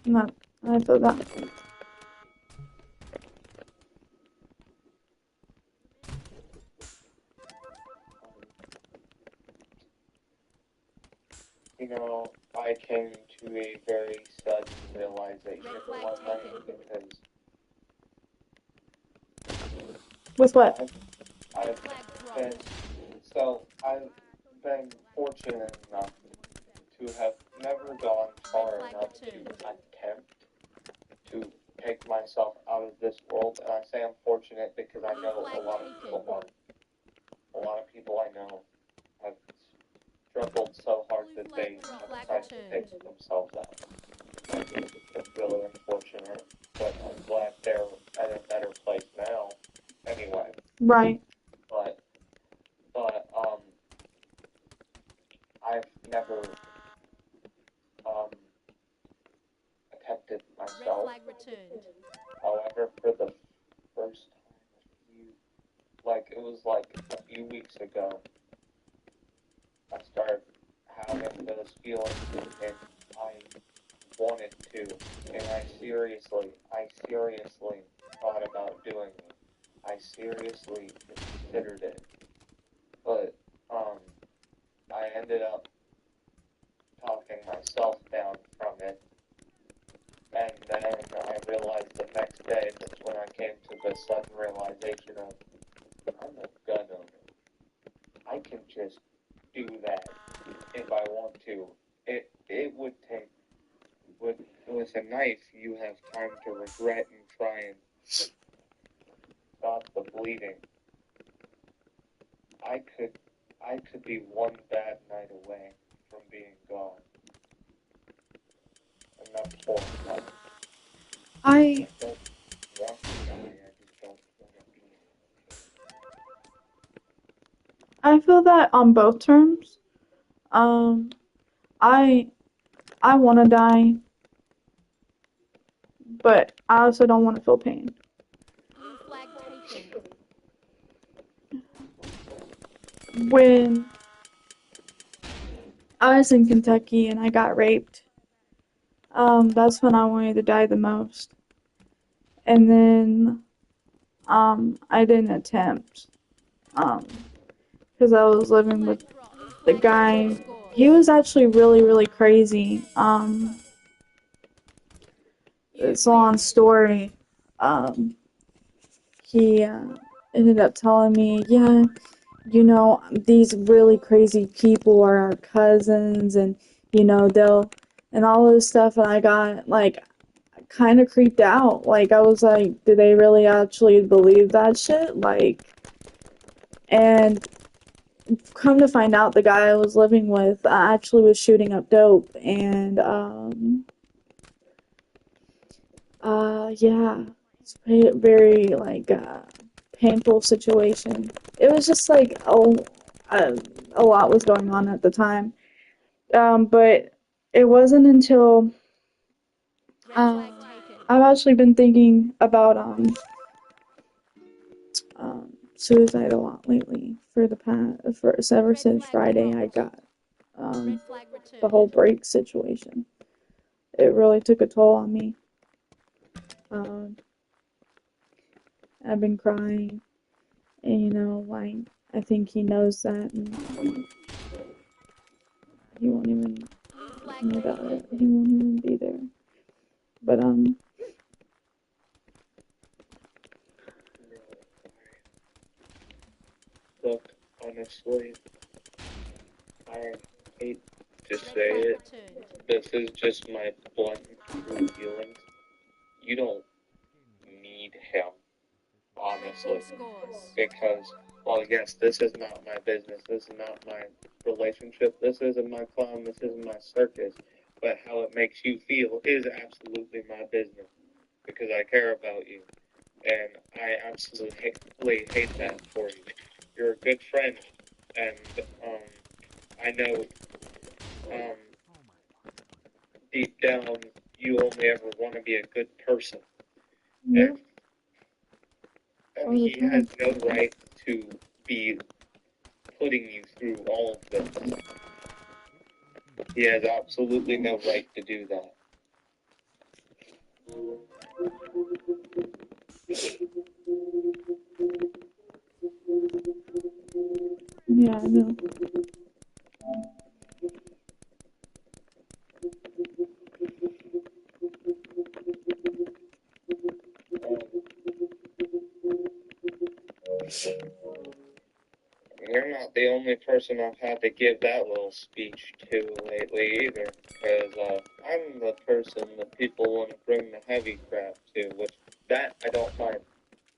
No, I feel that. You know, I came to a very sudden realization Red flag one night taken. because With what? I've Red flag been dropped. I've been fortunate enough to have never gone far Red flag enough to returned. attempt to take myself out of this world, and I say I'm fortunate because I know a lot of people aren't. A lot of people I know have struggled so hard that they have decided to take themselves out. It's really unfortunate, but I'm glad they're at a better place now. Anyway, Right. but I've never attempted Red myself. flag returned. However, for the first time, it was like a few weeks ago, I started having those feelings, and I wanted to, and I seriously thought about doing it. I seriously considered it, but I ended up talking myself down from it, and then I realized the next day that's when I came to the sudden realization of I'm a gun owner. I can just do that if I want to. It would take with a knife you have time to regret and try and stop the bleeding. I could be one bad night away from being gone. And that's horrifying. I I don't want to die, I just don't want to be. I feel that on both terms. Um, I I want to die, but I also don't want to feel pain. Blue flag taken. When I was in Kentucky and I got raped, that's when I wanted to die the most. And then I didn't attempt, because I was living Flag with dropped. the Blue flag guy. scores. He was actually really, really crazy. You It's a long win. story. He ended up telling me, yeah, these really crazy people are our cousins, and they'll and all this stuff, and I got like kind of creeped out. Like I was like, do they really actually believe that shit? Like, and come to find out, the guy I was living with actually was shooting up dope, and yeah, it's very like painful situation. It was just like a lot was going on at the time, but it wasn't until Red flag taken. I've actually been thinking about suicide a lot lately for the past for ever since Friday I got Red flag the whole returned. break situation. It really took a toll on me. Um, I've been crying, and like I think he knows that, and he won't even Blue flag know about taken. it. He won't even be there. But Look, honestly, I hate to Red say flag it. returned. This is just my blunt, true feelings. you don't need him, honestly, Keep scores. because, well, yes, this is not my business, this is not my relationship, this isn't my clown, this isn't my circus, but how it makes you feel is absolutely my business, because I care about you, and I absolutely hate that for you. You're a good friend, and I know um, deep down you only ever want to be a good person, Yeah, and all the he has time. no right to be putting you through all of this. He has absolutely no right to do that. Yeah, I know. You're not the only person I've had to give that little speech to lately either, because I'm the person that people want to bring the heavy crap to, which that I don't mind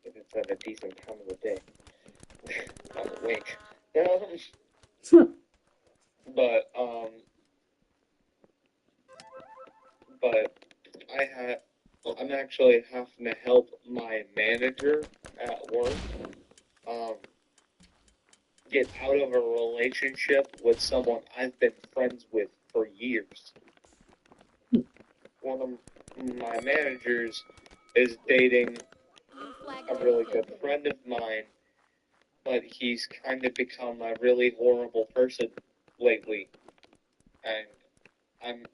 if it's at a decent time of the day. I'm awake. But but I'm actually having to help my manager at work um, get out of a relationship with someone I've been friends with for years. One of my managers is dating Blue flag a really taken. good friend of mine, but he's kind of become a really horrible person lately, and I'm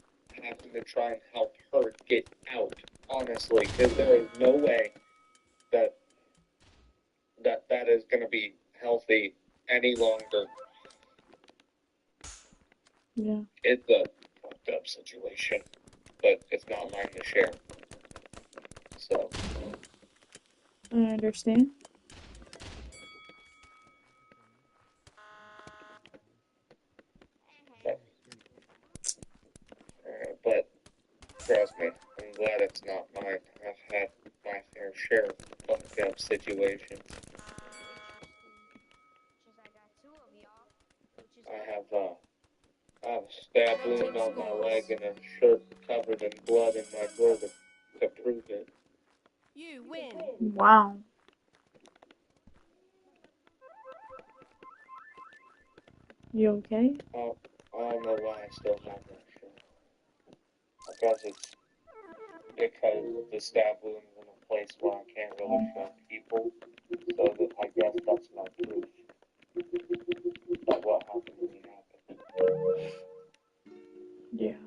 having to try and help her get out, honestly, because there is no way that that is going to be healthy any longer. Yeah, It's a fucked up situation, but it's not mine to share. So, I understand. but trust me, I'm glad it's not mine. I've had my fair share of fucked up situations. I have a stab wound on my leg and a shirt covered in blood in my drawer to prove it. You win. Wow. You okay? I don't know why I still have that shirt. I guess it's because the stab wound's in a place where I can't really show people. So that I guess that's my proof that what happened to me happened. Yeah.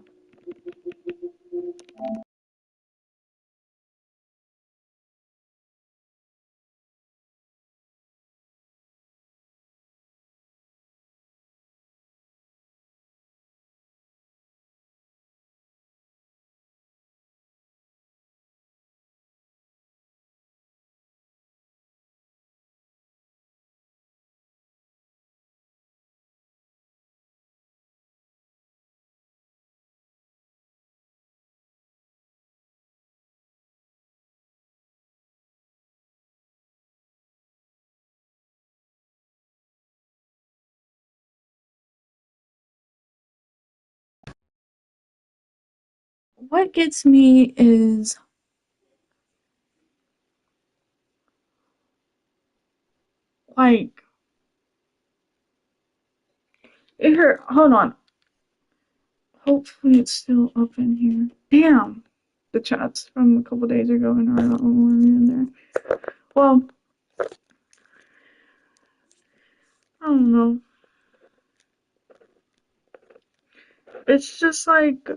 What gets me is like here. Hold on. Hopefully it's still up in here. Damn. The chats from a couple days ago and are not in there. Well, I don't know. It's just like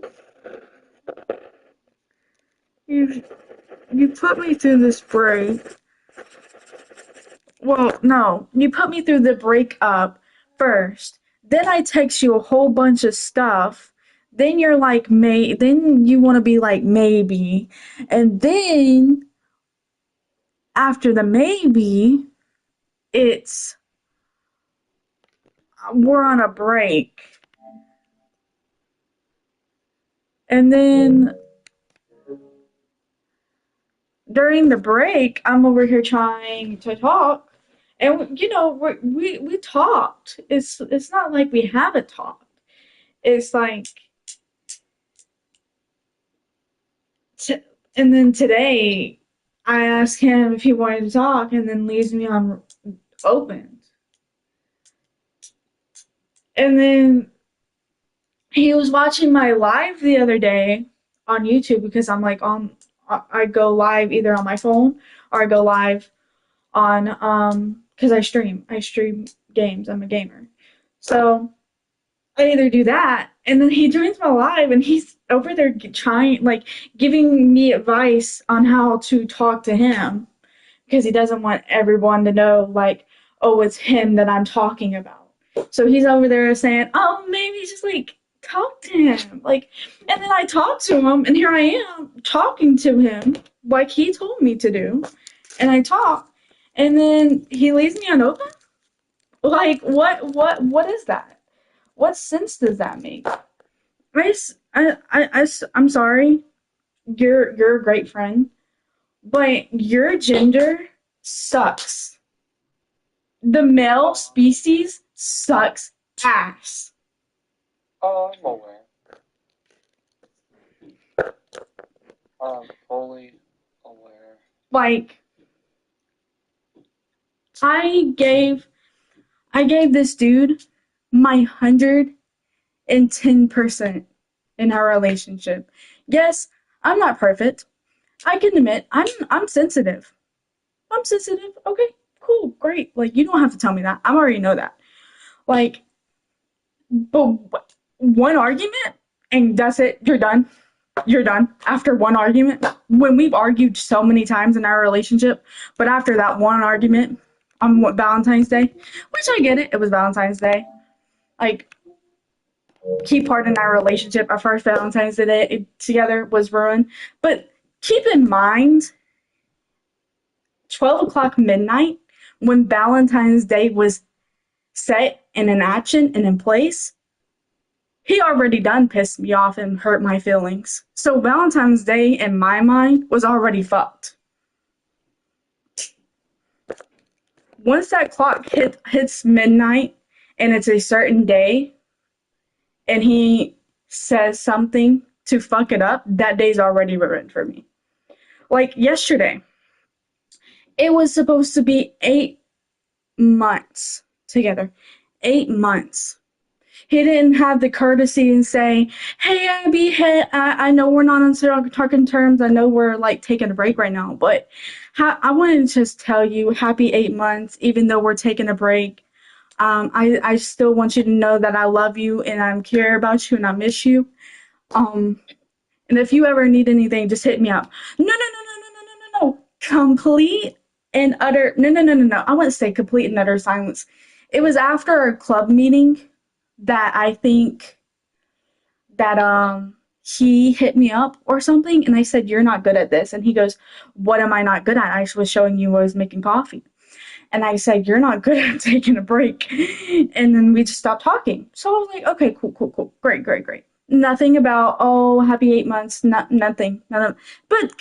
you you put me through this break. Well, no, you put me through the breakup first. Then I text you a whole bunch of stuff. Then you're like, then you want to be like, maybe. And then after the maybe, it's, we're on a break. And then during the break, I'm over here trying to talk, and we talked. It's not like we haven't talked. It's like, t- and then today, I asked him if he wanted to talk, and then leaves me on open. And then he was watching my live the other day on YouTube because I'm like I go live either on my phone or I go live on because I stream games. I'm a gamer, so I either do that and then he joins my live and he's over there trying like giving me advice on how to talk to him because he doesn't want everyone to know like, oh, it's him that I'm talking about. So he's over there saying, oh, maybe just like talk to him, like, and then I talk to him and here I am talking to him like he told me to do, and I talk, and then he leaves me unopened. Like, what is that? What sense does that make? I'm sorry. You're a great friend, but your gender sucks. The male species sucks ass. Oh, I'm aware. I'm fully aware. Like, I gave this dude my 110% in our relationship. Yes, I'm not perfect. I can admit I'm sensitive. I'm sensitive. Okay, cool, great. Like, you don't have to tell me that. I already know that. Like, but one argument and that's it. You're done. You're done after one argument. When we've argued so many times in our relationship, but after that one argument on Valentine's Day, which I get it, it was Valentine's Day. Like, key part in our relationship, our first Valentine's Day together was ruined. But keep in mind, 12 o'clock midnight, when Valentine's Day was set and in action and in place, he already done pissed me off and hurt my feelings. So Valentine's Day in my mind was already fucked. Once that clock hits midnight and it's a certain day and he says something to fuck it up, that day's already ruined for me. Like yesterday, it was supposed to be 8 months together. 8 months. He didn't have the courtesy and say, "Hey, Abby, hey, I know we're not on talking terms. I know we're like taking a break right now, but I wanted to just tell you, happy 8 months. Even though we're taking a break, I still want you to know that I love you and I care about you and I miss you. Um, and if you ever need anything, just hit me up." No, no, no, no, no, no, no, no, no. Complete and utter. No, no, no, no, no. I wouldn't say complete and utter silence. It was after our club meeting that I think that he hit me up or something and I said, "You're not good at this." And he goes, "What am I not good at?" I was showing you I was making coffee. And I said, "You're not good at taking a break." And then we just stopped talking. So I was like, okay, cool, cool, cool. Great, great, great. Nothing about, oh, happy 8 months, nothing. None of, but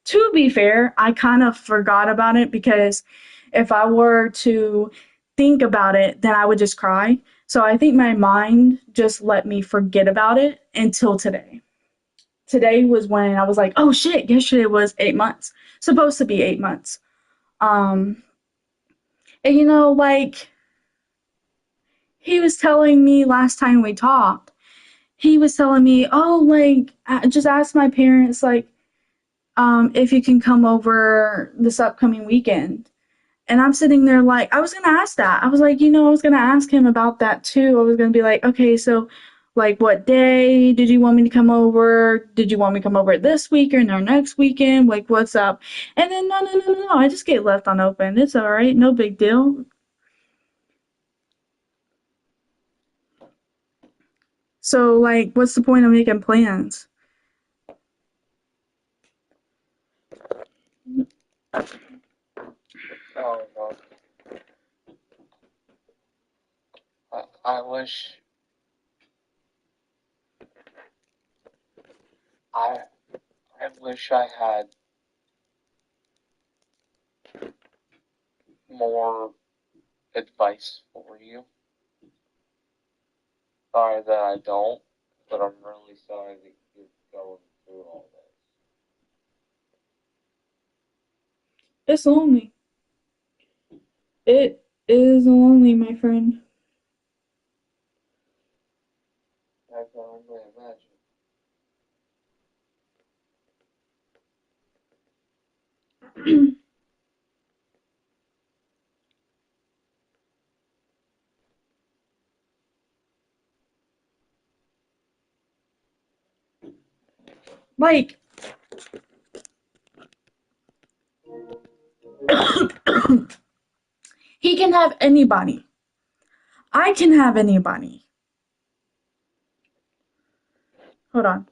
to be fair, I kind of forgot about it because if I were to think about it, then I would just cry. So I think my mind just let me forget about it until today. Today was when I was like, oh shit, yesterday was 8 months. Supposed to be 8 months. Um, and like he was telling me last time we talked, he was telling me, oh, like, just ask my parents, like, if you can come over this upcoming weekend. And I'm sitting there like, I was going to ask that. I was like, I was going to ask him about that too. I was going to be like, okay, so like what day did you want me to come over? Did you want me to come over this weekend or next weekend? Like, what's up? And then, no, no, no, no, no. I just get left unopened. It's all right. No big deal. So, like, what's the point of making plans? Oh, no. I wish I wish I had more advice for you. Sorry that I don't, but I'm really sorry that you're going through all this. It's lonely. It is lonely, my friend. I can only imagine. Like, he can have anybody. I can have anybody. Hold on.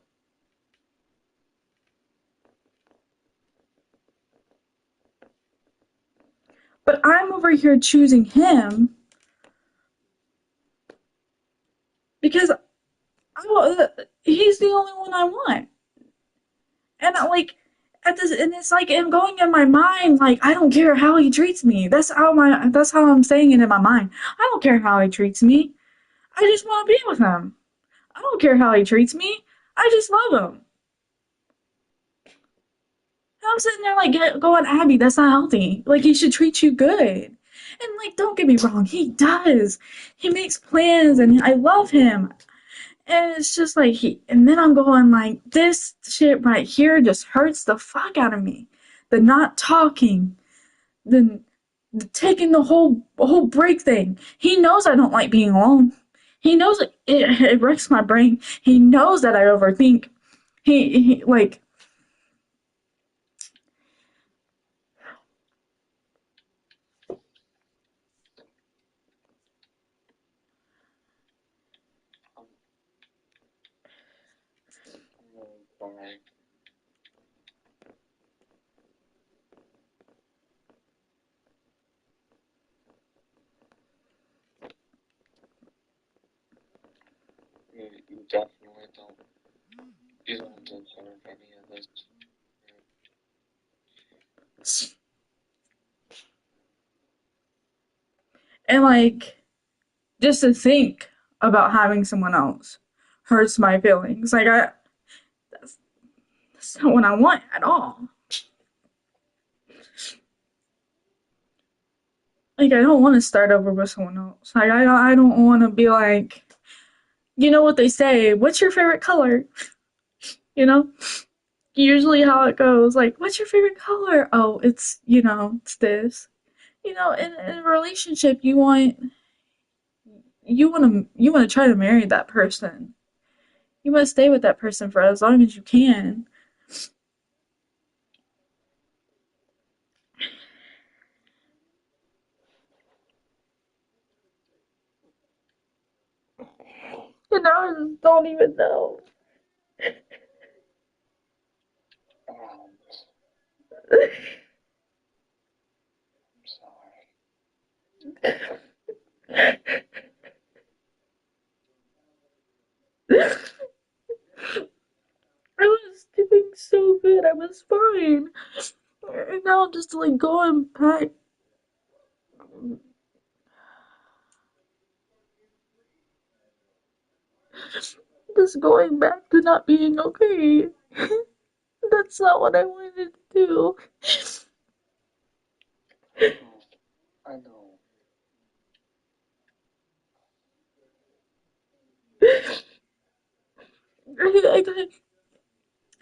But I'm over here choosing him because he's the only one I want. And like at this, and it's like I'm going in my mind like I don't care how he treats me. That's how I'm saying it in my mind. I don't care how he treats me. I just want to be with him. I don't care how he treats me. I just love him. And I'm sitting there like going, Abby, that's not healthy. Like he should treat you good. And like, don't get me wrong, he does. He makes plans, and I love him. And it's just like and then I'm going like, this shit right here just hurts the fuck out of me. The not talking, the, the taking the whole break thing. He knows I don't like being alone. He knows it wrecks my brain. He knows that I overthink. He like, I'm really sorry. You definitely don't. You don't deserve any of this. and like, just to think about having someone else hurts my feelings. Like that's not what I want at all. Like I don't want to start over with someone else. Like I don't want to be like, you know what they say, what's your favorite color? You know? Usually how it goes, like, what's your favorite color? Oh, it's this. In a relationship you want to try to marry that person. You want to stay with that person for as long as you can. And I just don't even know. I'm sorry. I was doing so good. I was fine. And now I'm just like going back. Just going back to not being okay. That's not what I wanted to do. I know.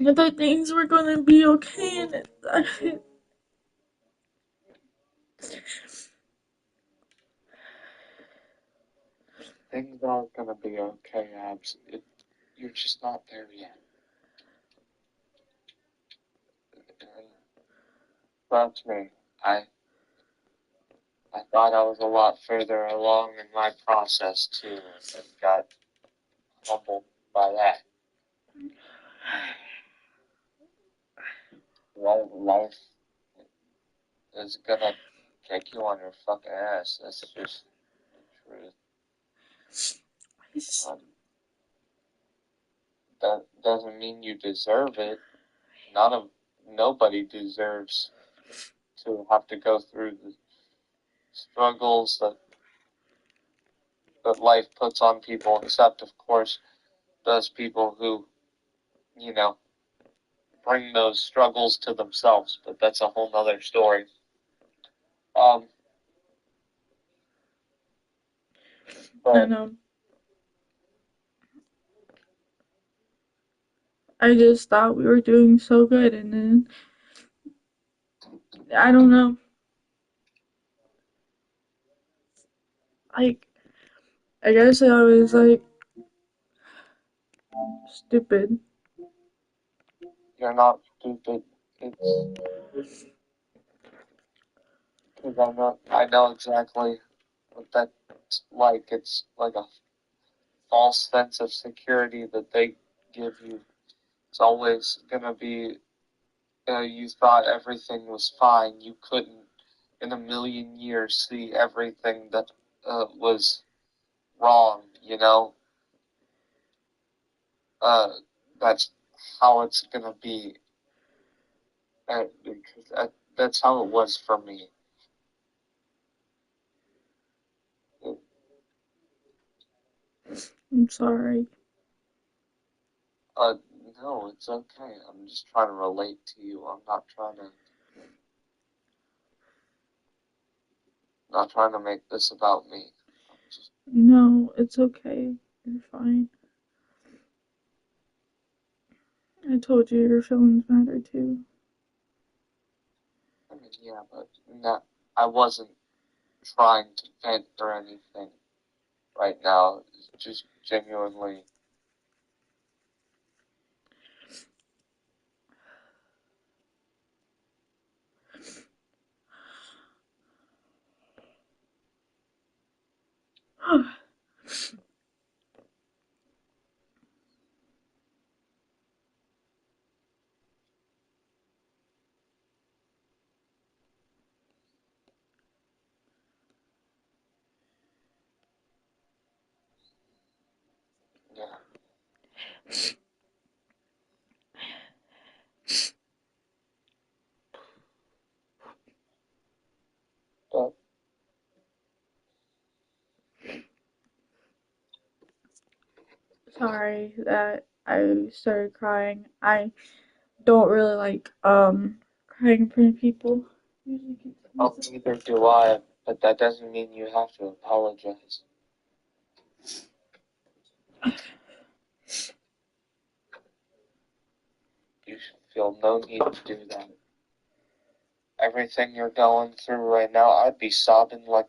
I thought things were gonna be okay, and Things aren't gonna be okay, Abs. You're just not there yet. That's me. I thought I was a lot further along in my process too, and got humbled by that. Life is gonna kick you on your fucking ass. That's just the truth. That doesn't mean you deserve it. nobody deserves to have to go through the struggles that life puts on people, except of course those people who, you know, bring those struggles to themselves, but that's a whole nother story. Um, but And I just thought we were doing so good, and then I don't know, like I guess I was like stupid. you're not stupid. It's because I know exactly what that's like. It's like a false sense of security that they give you. It's always gonna be, you thought everything was fine. You couldn't, in a million years, see everything that was wrong. Uh, that's how it's gonna be. Because that's how it was for me. I'm sorry. Uh, no, it's okay. I'm just trying to relate to you. I'm not trying to make this about me. I'm just, No, it's okay. You're fine. I told you your feelings matter too. I mean, yeah, but not, I wasn't trying to vent or anything right now. It's just genuinely, yeah. But Sorry that I started crying. I don't really like crying in front of people. Usually oh, neither do I. But that doesn't mean you have to apologize. You should feel no need to do that. Everything you're going through right now, I'd be sobbing like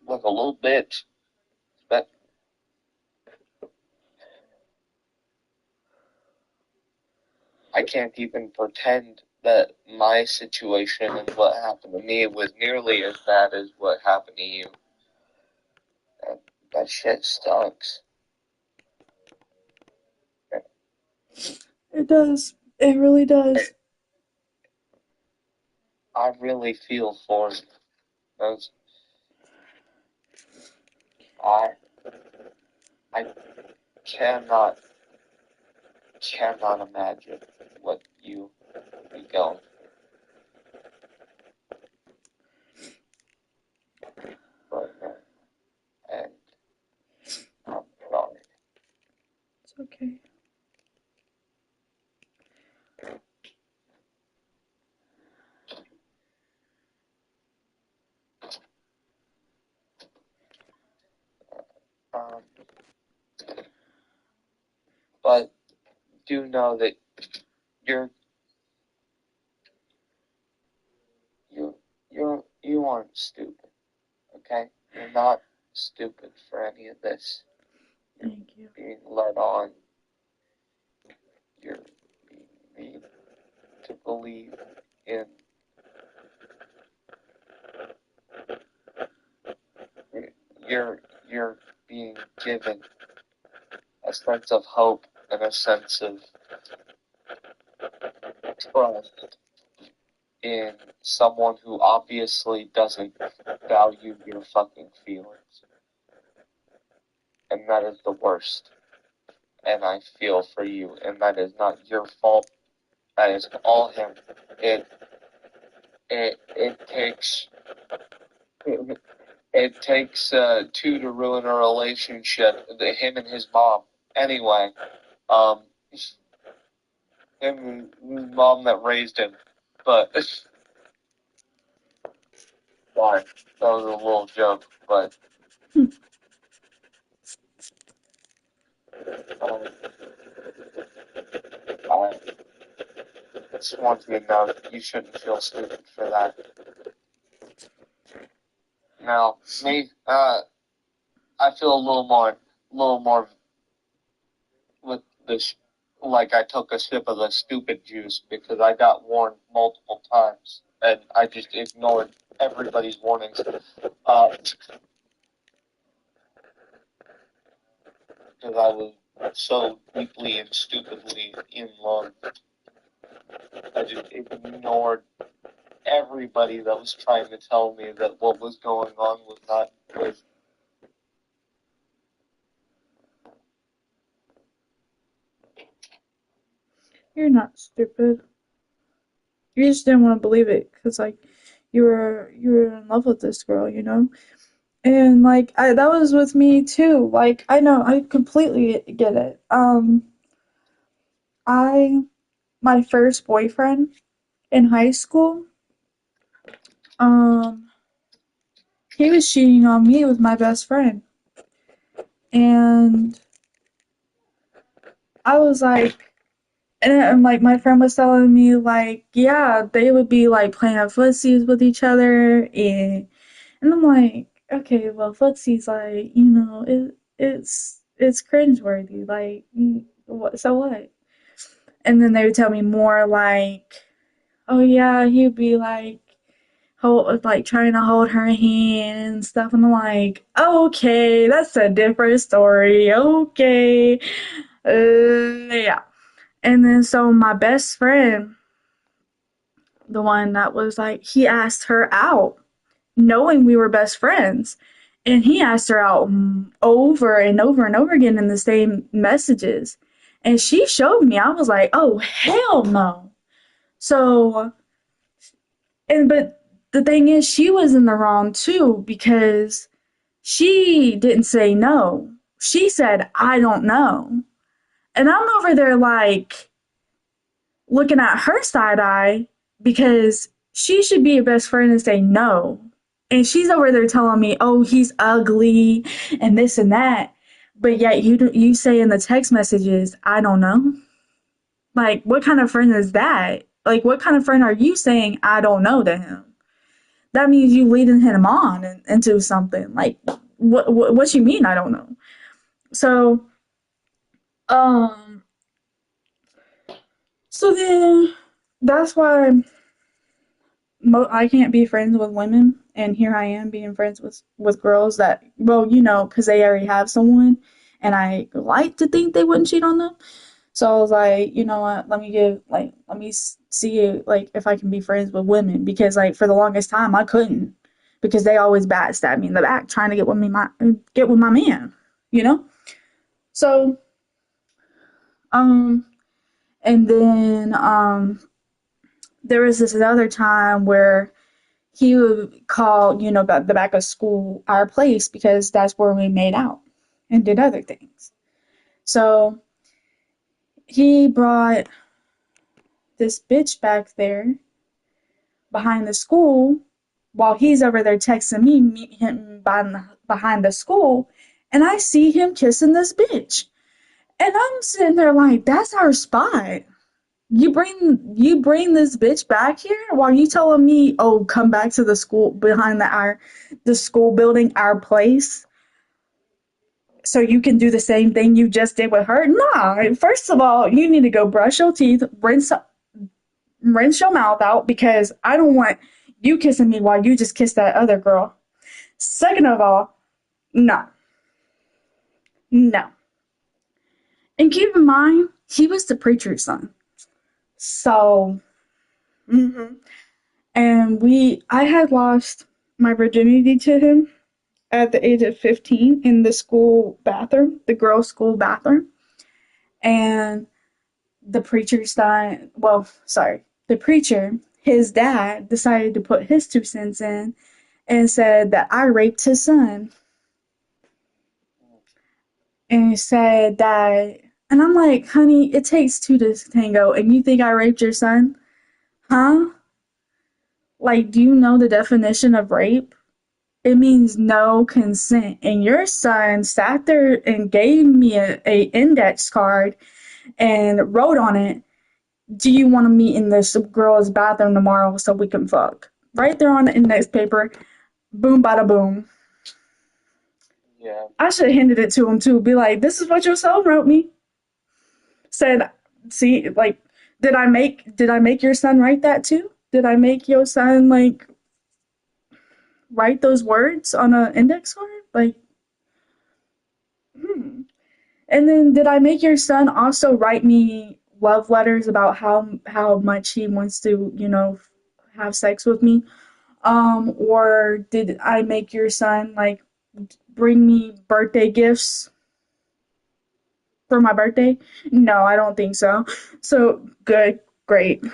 a little bitch. But I can't even pretend that my situation and what happened to me was nearly as bad as what happened to you. That, that shit sucks. It does. It really does. I really feel for you. Those, I I cannot imagine what you be going through right now, and I'm sorry. It's okay. Um, but do know that you're you you aren't stupid. Okay, you're not stupid for any of this. You're Thank you. being led on. You're being made to believe in. You're being given a sense of hope and a sense of trust in someone who obviously doesn't value your fucking feelings. And that is the worst. And I feel for you, and that is not your fault. That is all him. It it takes it takes two to ruin a relationship. Him and his mom. Anyway, um, him and his mom that raised him. But sorry, that was a little joke. But um, I just want you to know that you shouldn't feel stupid for that. Now, me, I feel a little more with this, like I took a sip of the stupid juice because I got warned multiple times and I just ignored everybody's warnings. Because I was so deeply and stupidly in love. I just ignored everybody that was trying to tell me that what was going on was You're not stupid. You just didn't want to believe it because like you were in love with this girl, you know? And like that was with me too. Like I know I completely get it. I my first boyfriend in high school, um he was cheating on me with my best friend. And I was like and like my friend was telling me like yeah, they would be like playing footsies with each other and I'm like, okay, well, footsie's like, it's cringeworthy. Like, what? So what? And then they would tell me more like, oh yeah, he'd be like, like trying to hold her hand and stuff. And I'm like, okay, that's a different story. Okay, yeah. And then so my best friend, the one that was like, he asked her out knowing we were best friends. And he asked her out over and over and over again in the same messages. And she showed me. I was like, oh, hell no. So, but the thing is, she was in the wrong too because she didn't say no. She said, I don't know. And I'm over there like looking at her side eye because she should be a best friend and say no. And she's over there telling me, "Oh, he's ugly and this and that." But yet you say in the text messages, "I don't know." Like, what kind of friend is that? Like, what kind of friend are you saying "I don't know" to him? That means you leading him on into something. Like, what you mean? I don't know. So, um, so then that's why I can't be friends with women, and here I am being friends with girls that, well, because they already have someone, and I like to think they wouldn't cheat on them. So I was like, you know what? Let me see like if I can be friends with women because like for the longest time I couldn't because they always backstab me in the back trying to get with my man, you know. So um, and then there was this other time where he would call, the back of school our place because that's where we made out and did other things. So he brought this bitch back there behind the school while he's over there texting me, meet him behind the school, and I see him kissing this bitch. And I'm sitting there like, that's our spot. You bring this bitch back here while you telling me, oh, come back to the school behind the school building, our place, so you can do the same thing you just did with her. Nah, first of all, you need to go brush your teeth, rinse your mouth out because I don't want you kissing me while you just kiss that other girl. Second of all, no, no. And keep in mind, he was the preacher's son. So, and I had lost my virginity to him at the age of 15 in the school bathroom, the girls' school bathroom. And the preacher's son, well, sorry, the preacher, his dad decided to put his 2 cents in and said that I raped his son. And he said that, and I'm like, honey, it takes two to tango, and you think I raped your son? Huh? Like, do you know the definition of rape? It means no consent. And your son sat there and gave me a index card and wrote on it, do you want to meet in this girl's bathroom tomorrow so we can fuck? Right there on the index paper. Boom, bada boom. Yeah. I should have handed it to him too. Be like, this is what your son wrote me. Said, see, like, did I make your son write that too? Did I make your son like write those words on an index card? Like, hmm. And then did I make your son also write me love letters about how much he wants to, have sex with me? Or did I make your son like bring me birthday gifts for my birthday? No, I don't think so. So good, great.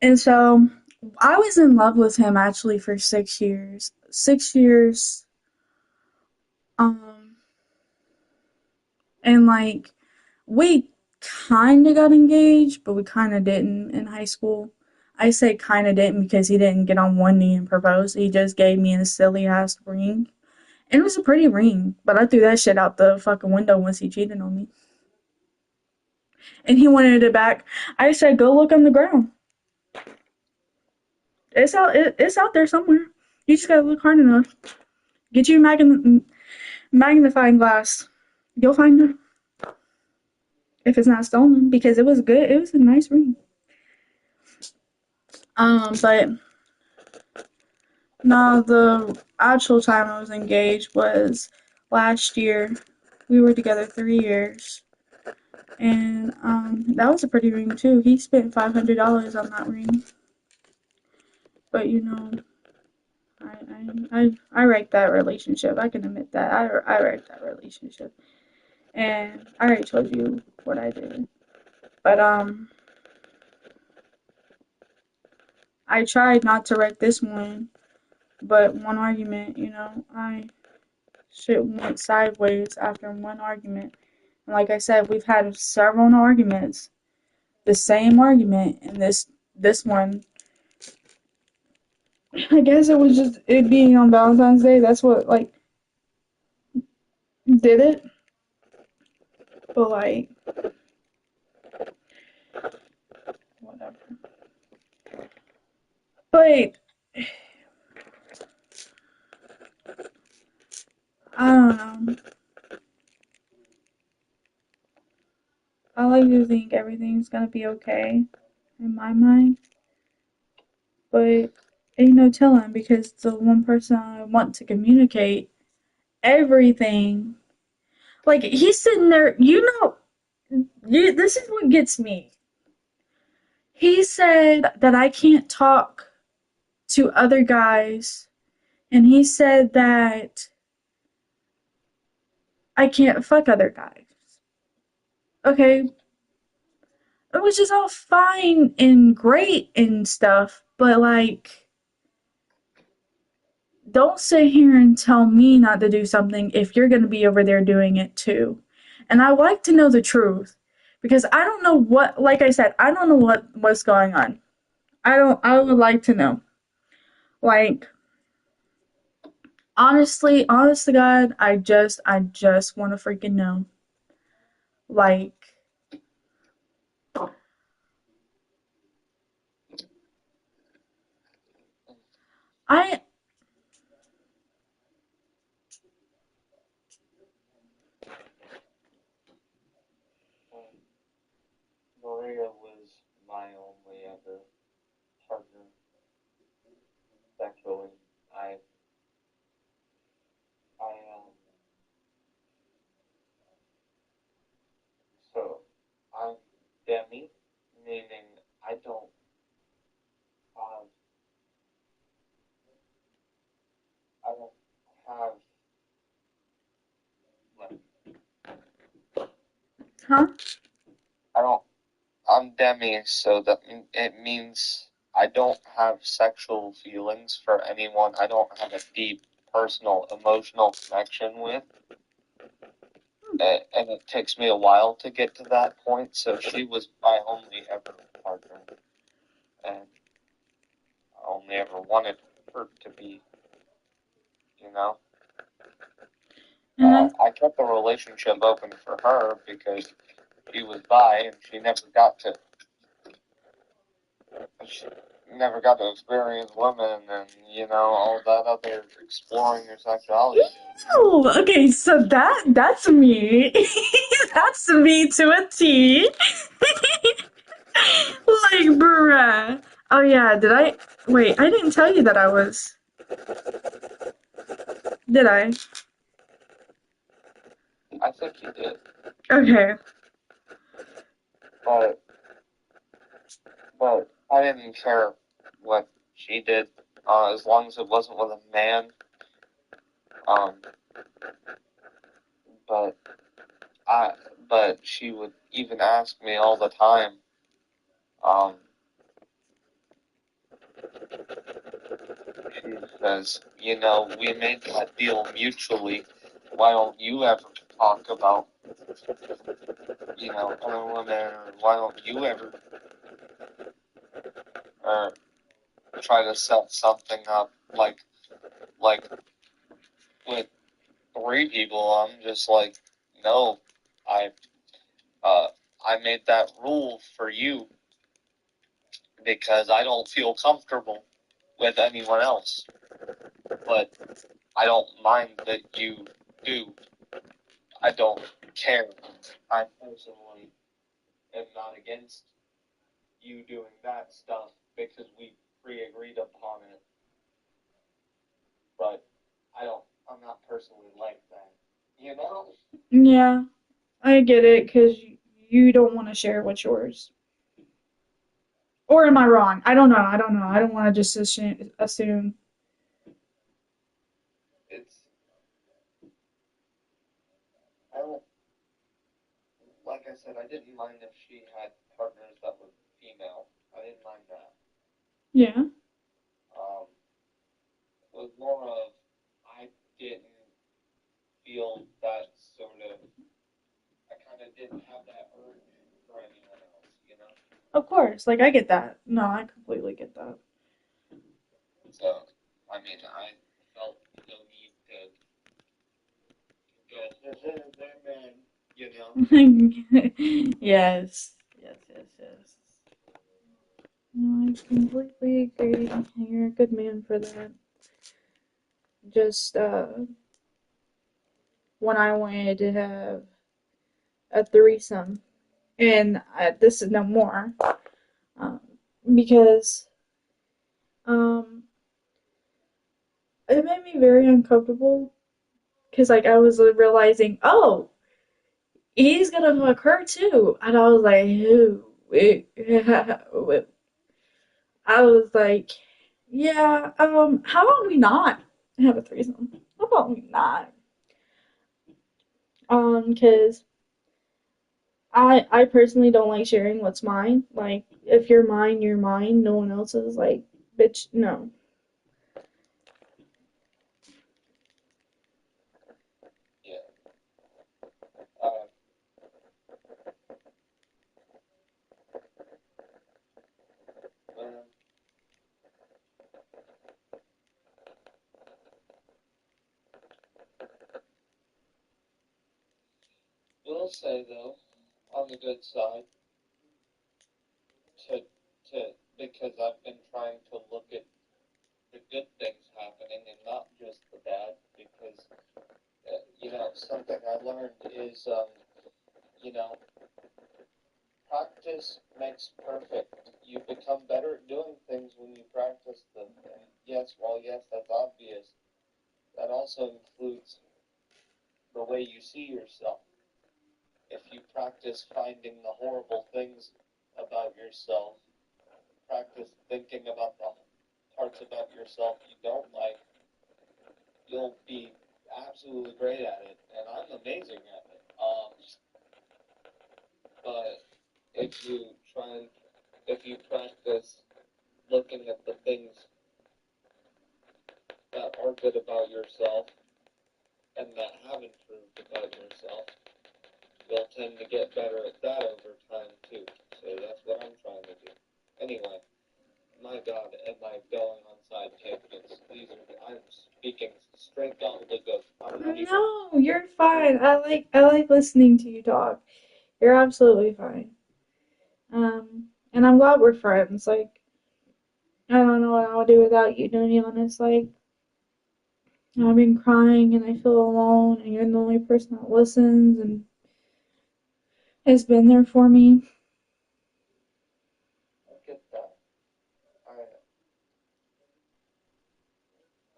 And so I was in love with him actually for 6 years. 6 years. Um, and like we kind of got engaged, but we kind of didn't in high school. I say kind of didn't because he didn't get on one knee and propose. He just gave me a silly ass ring. And it was a pretty ring, but I threw that shit out the fucking window once he cheated on me. And he wanted it back. I said, go look on the ground. It's out there somewhere. You just gotta look hard enough. Get you a magnifying glass. You'll find it if it's not stolen because it was good. It was a nice ring. But no, the actual time I was engaged was last year. We were together 3 years, and that was a pretty ring too. He spent $500 on that ring, but I wrecked that relationship. I can admit that I wrecked that relationship, and I already told you what I did. But I tried not to wreck this one, but one argument, I shit went sideways after one argument. And like I said, we've had several arguments, the same argument, and this one. I guess it was just it being on Valentine's Day. That's what like did it. But like whatever. But I don't know. I like to think everything's gonna be okay in my mind, but ain't no telling because the one person I want to communicate everything, like he's sitting there, this is what gets me. He said that I can't talk to other guys, and he said that I can't fuck other guys. Okay, it was just all fine and great and stuff, but like don't sit here and tell me not to do something if you're going to be over there doing it too. And I like to know the truth because I don't know what, like I said, I don't know what's going on. I would like to know. Like, honestly, honest to God, I just want to freaking know. Like, I, Maria was my only other partner sexually. I, so I'm demi, meaning I don't have, I don't have Huh? I don't. I'm demi, so that it means I don't have sexual feelings for anyone I don't have a deep personal emotional connection with. And it takes me a while to get to that point. So she was my only ever partner, and I only ever wanted her to be, you know. And then, I kept the relationship open for her because she was bi and she never got to experience women and all that other exploring your sexuality. ew, okay, so that's me. That's me to a T. Like, bruh. Oh yeah, did I? Wait, I didn't tell you that I was. Did I? I think you did, Okay. but I didn't care what she did, as long as it wasn't with a man. Um, but I but she would even ask me all the time. Um, she says, we made that deal mutually. Why don't you ever talk about, other women, or why don't you ever or try to set something up like with three people? I'm just like, no, I uh I made that rule for you because I don't feel comfortable with anyone else. But I don't mind that you do. I don't care. I personally am not against you doing that stuff because we pre-agreed upon it. But I'm not personally like that. You know? Yeah, I get it, because you don't want to share what's yours. Or am I wrong? I don't know. I don't know. I don't want to just assume. It's, I don't, like I said, I didn't mind if she had partners that were female. I didn't mind that. Yeah. Um, it was more of, I didn't feel that sort of, I kind of didn't have that urge for anyone else. Of course. Like, I get that. No, I completely get that. So, I mean, I felt no need to go, oh, women, you know? Yes. Yes, yes, yes. No, I completely agree. You're a good man for that. Just, when I wanted to have a threesome, and this is no more, um, because, um, it made me very uncomfortable, because, like, I was realizing, oh, he's gonna fuck her too. And I was like, who? I was like, yeah, how about we not have a threesome? How about we not? Cause I personally don't like sharing what's mine. Like, if you're mine, you're mine. No one else's. Like, bitch, no. Yeah. Uh, well, will say though, on the good side, to because I've been trying to look at the good things happening and not just the bad. Because something I learned is you know practice makes perfect. You become better at doing things when you practice them. And yes, that's obvious. That also includes the way you see yourself. If you practice finding the horrible things about yourself, practice thinking about the parts about yourself you don't like, you'll be absolutely great at it. And I'm amazing at it. but if you practice looking at the things that are good about yourself and that have improved about yourself, you'll tend to get better at that over time too. So that's what I'm trying to do. Anyway, my God, am I going on side tangents? I'm speaking straight gobbledygook. I'm not even. No, you're fine. I like listening to you talk. You're absolutely fine. And I'm glad we're friends. Like, I don't know what I would do without you, to be honest. Like, I've been crying and I feel alone, and you're the only person that listens and has been there for me. I get that.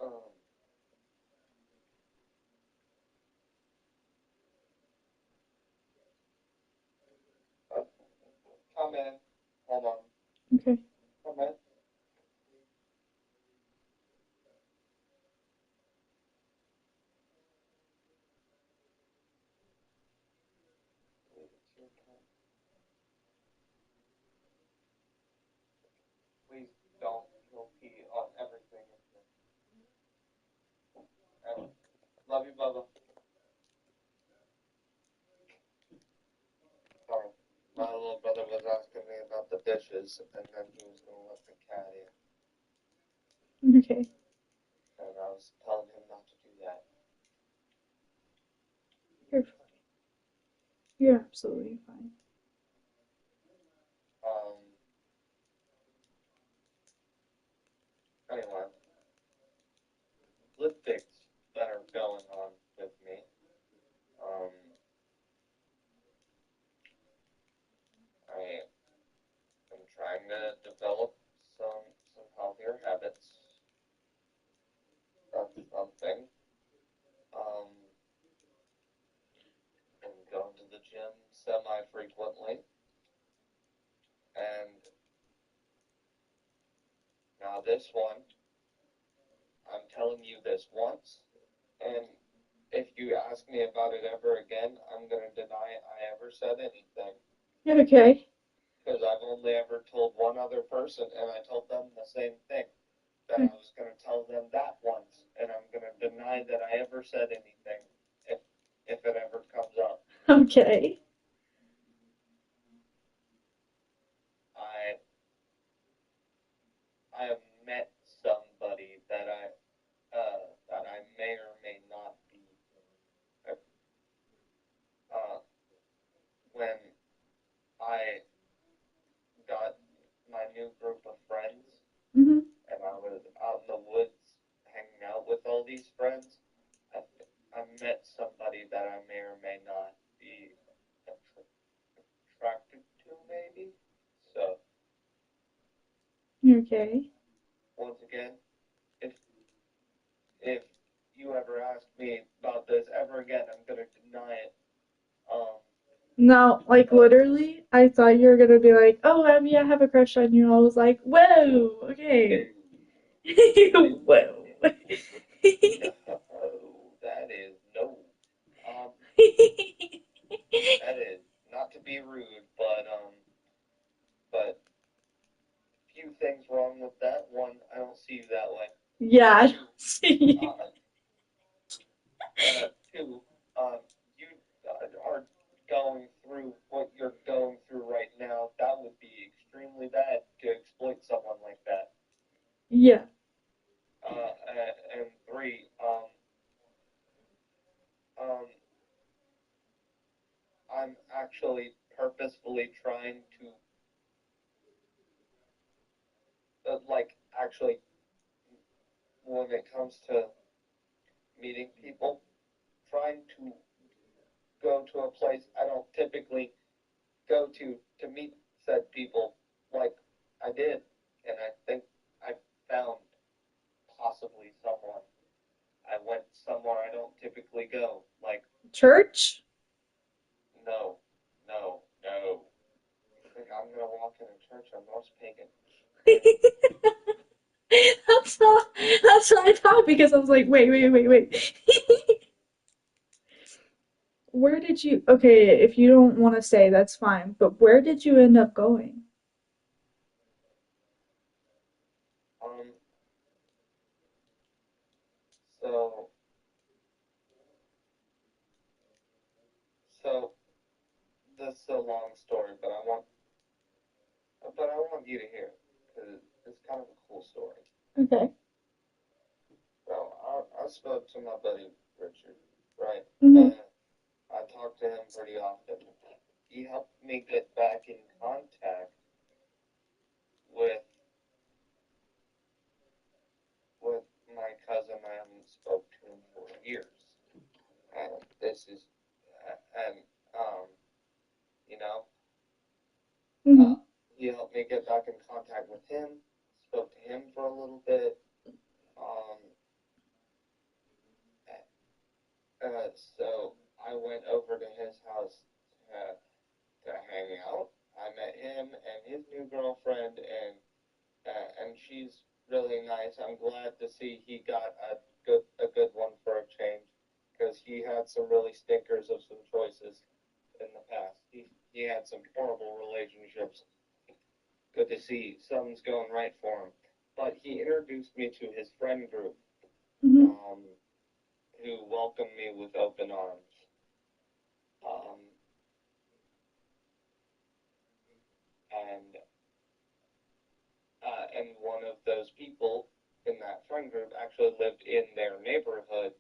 Um, uh, come in. Hold on. Okay. Come in. It's your turn. Please don't. You'll pee on everything. Love you, Bubba. Sorry. My little brother was asking me about the dishes, and then he was going to let the cat in. Okay. And I was telling him not to do that. You're fine. You're absolutely fine. Anyway, lip things that are going on with me. Um, I am trying to develop some healthier habits. That's something. Um, I'm going to the gym semi-frequently, and now this one, I'm telling you this once, and if you ask me about it ever again, I'm gonna deny I ever said anything. Okay. Because I've only ever told one other person, and I told them the same thing. That I was going to tell them that once, and I'm going to deny that I ever said anything if it ever comes up. Okay. I have met somebody that I may or may not be. Uh, when I got my new group of friends, Mm-hmm. and I was out in the woods hanging out with all these friends, I met somebody that I may or may not be attracted to, maybe. So, Okay. once again, if if you ever ask me about this ever again, I'm gonna deny it. Um, No, like literally, I thought you were gonna be like, "Oh, Abby, I have a crush on you." I was like, "Whoa, okay." Whoa. that is no. Um, that is not to be rude, but few things wrong with that. One, I don't see you that way. Yeah, I don't see. Two, you are going through what you're going through right now. That would be extremely bad to exploit someone like that. Yeah. And three, um, I'm actually purposefully trying to, actually, when it comes to meeting people, trying to go to a place I don't typically go to meet said people like I did, and I think I found possibly someone. I went somewhere I don't typically go. Like, Church? no, no, no. You think I'm gonna walk in a church? I'm most pagan. That's what I thought because I was like, wait. Where did you, okay, if you don't want to say, that's fine, but where did you end up going? Um, so, so this is a long story, but I want you to hear it because it's kind of a cool story. Okay. So I spoke to my buddy Richard, right? Mm-hmm. I talk to him pretty often. He helped me get back in contact with with my cousin I haven't spoke to him for years. And this is and um you know Mm-hmm. uh, he helped me get back in contact with him. Spoke to him for a little bit. Um, so I went over to his house to hang out. I met him and his new girlfriend, and she's really nice. I'm glad to see he got a good one for a change, because he had some really stinkers of some choices in the past. He had some horrible relationships. Good to see something's going right for him. But he introduced me to his friend group, Mm-hmm. um, who welcomed me with open arms. Um, and one of those people in that friend group actually lived in their neighborhood,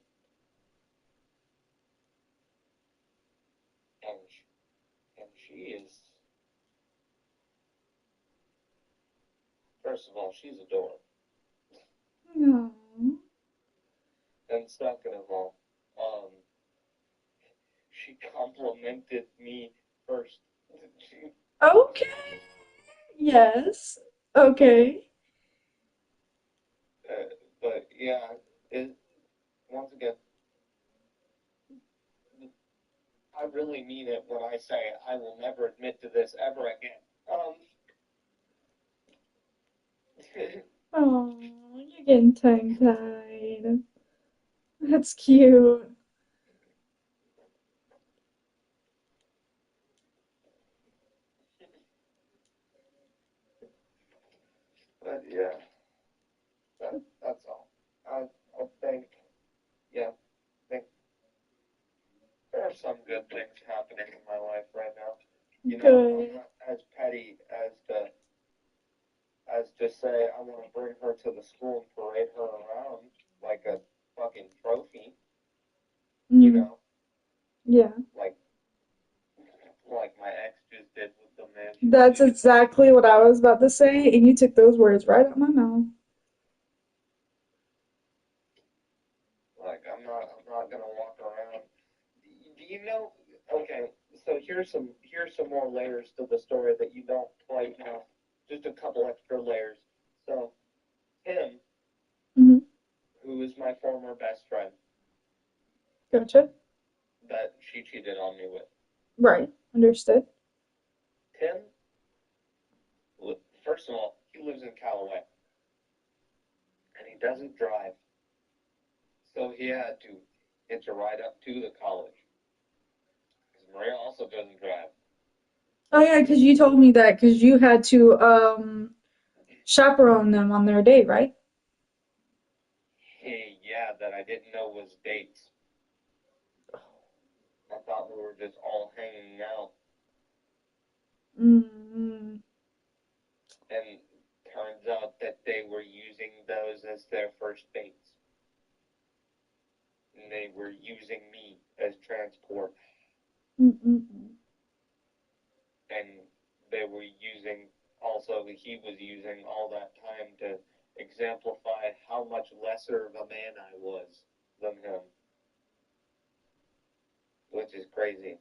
and she is, first of all, she's a dork, No. and second of all, um, she complimented me first. She, Okay. Yes. Okay. but yeah, it, once again, I really mean it when I say I will never admit to this ever again. Oh, you're getting tongue-tied. That's cute. But yeah, that's all. I think, yeah, I think there are some good things happening in my life right now. I'm Good. not as petty as to say I want to bring her to the school and parade her around like a fucking trophy. You Mm, know, yeah. like my ex just did with the man she was That's dating. exactly what I was about to say, and you took those words right out my mouth. Like I'm not gonna walk around. Do you know? Okay, so here's some more layers to the story that you don't quite know. Just a couple extra layers. So him, Hmm. who is my former best friend Gotcha. that she cheated on me with, Right. Understood. Tim, first of all, he lives in Callaway and he doesn't drive, so he had to hitch a ride up to the college because Maria also doesn't drive. Oh yeah, because you told me that because you had to chaperone them on their date, right? Hey, yeah, that I didn't know was dates. I thought we were just all hanging out, Mm-hmm. and turns out that they were using those as their first dates. And they were using me as transport, Mm-mm. and they were using, also he was using all that time to exemplify how much lesser of a man I was than him, which is crazy.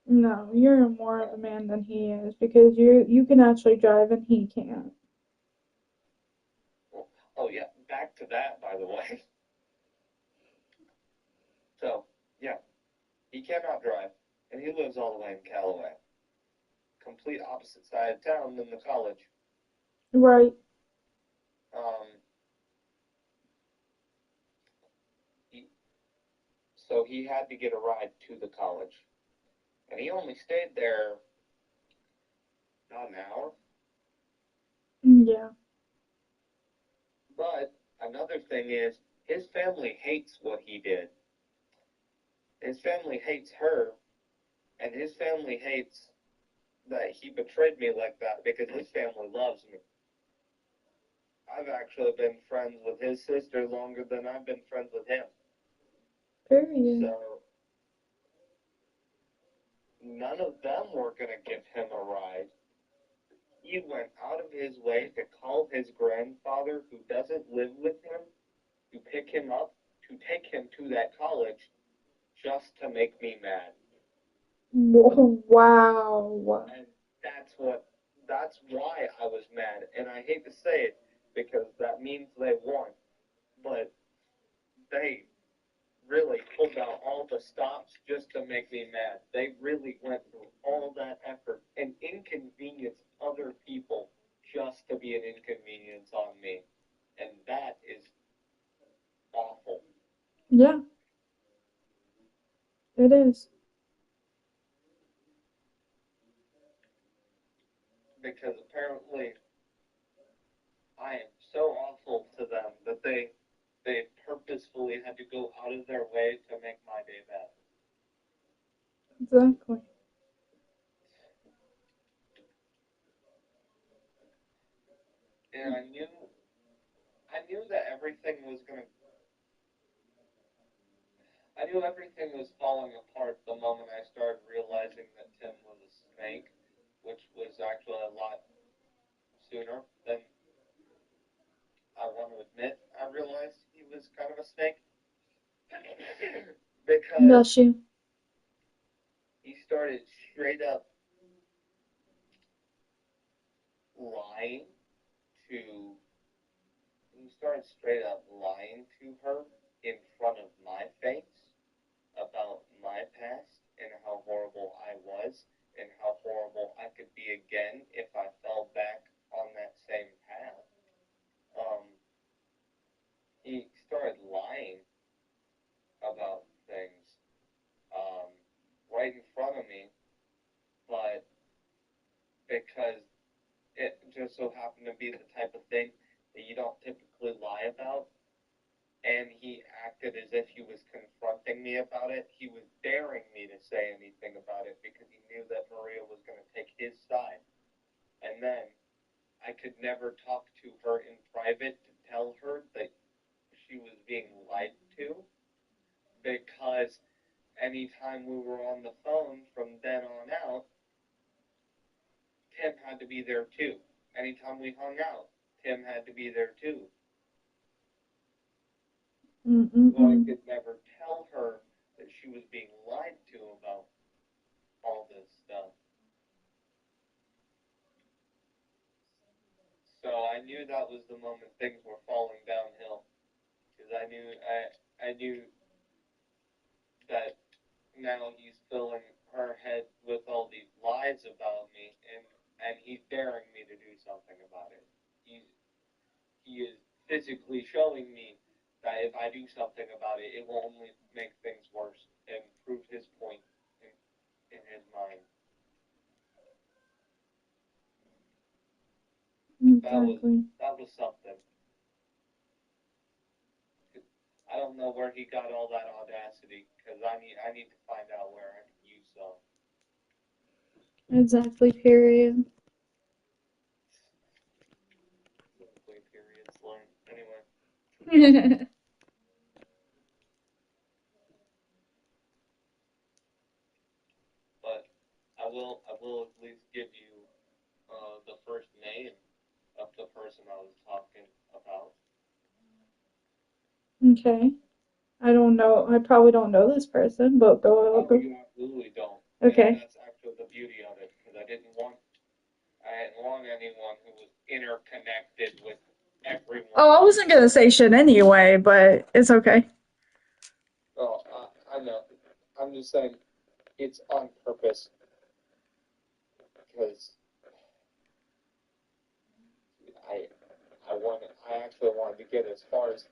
No, you're more of a man than he is because you can actually drive and he can't. Oh yeah, back to that, by the way. So yeah, he cannot drive, and he lives all the way in Callaway, complete opposite side of town than the college. Right. Um, he, so he had to get a ride to the college. And he only stayed there about an hour. Yeah. But another thing is, his family hates what he did. His family hates her, and his family hates that he betrayed me like that because his family loves me. I've actually been friends with his sister longer than I've been friends with him. Period. So none of them were going to give him a ride. He went out of his way to call his grandfather, who doesn't live with him, to pick him up, to take him to that college, just to make me mad. Wow. And that's why I was mad. And I hate to say it because that means they won. But they really pulled out all the stops just to make me mad. They really went through all that effort and inconvenienced other people just to be an inconvenience on me. And that is awful. Yeah, it is. Because apparently I am so awful to them that they purposefully had to go out of their way to make my day bad. Exactly. And I knew that I knew everything was falling apart the moment I started realizing that Tim was a snake, which was actually a lot sooner than I want to admit. I realized he was kind of a snake because Bless you. he started straight up lying to her in front of my face about my past and how horrible I was and how horrible I could be again if I fell back on that same path. Um, he started lying about things um, right in front of me, but because it just so happened to be the type of thing that you don't typically lie about, and he acted as if he was confronting me about it. He was daring me to say anything about it because he knew that Maria was going to take his side. And then I could never talk to her in private to tell her that she was being lied to because anytime we were on the phone from then on out, Tim had to be there too. Anytime we hung out, Tim had to be there too. So I could never tell her that she was being lied to about all this stuff. So I knew that was the moment things were falling downhill because I knew that now he's filling her head with all these lies about me, and he's daring me to do something about it. He is physically showing me that if I do something about it, it will only make things worse and prove his point in his mind. Exactly. That was something. I don't know where he got all that audacity because I need to find out where I can use some. Exactly. Period. Simply period slang. Anyway, but I will at least give you the first name of the person I was talking about. Okay. I don't know. I probably don't know this person, but go. Oh, you absolutely don't. Okay. And that's actually the beauty of it because I didn't want anyone who was interconnected with everyone. Oh, I wasn't gonna say shit anyway, but it's okay. Oh, I know. I'm just saying it's on purpose because I actually wanted to get as far as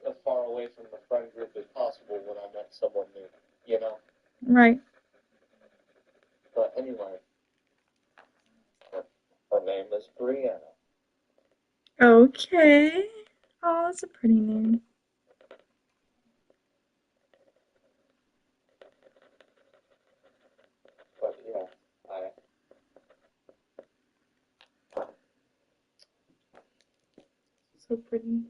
as far away from the friend group as possible when I met someone new, you know? Right. But anyway, her name is Brianna. Okay. Oh, that's a pretty name. But yeah, So pretty.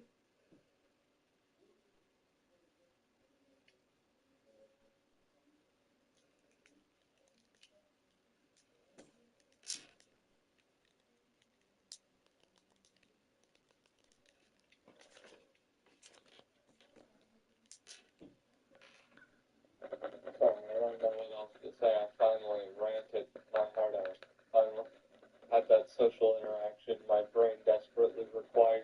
sorry, I don't know what else to say. I finally ranted my heart out. Finally had that social interaction my brain desperately required.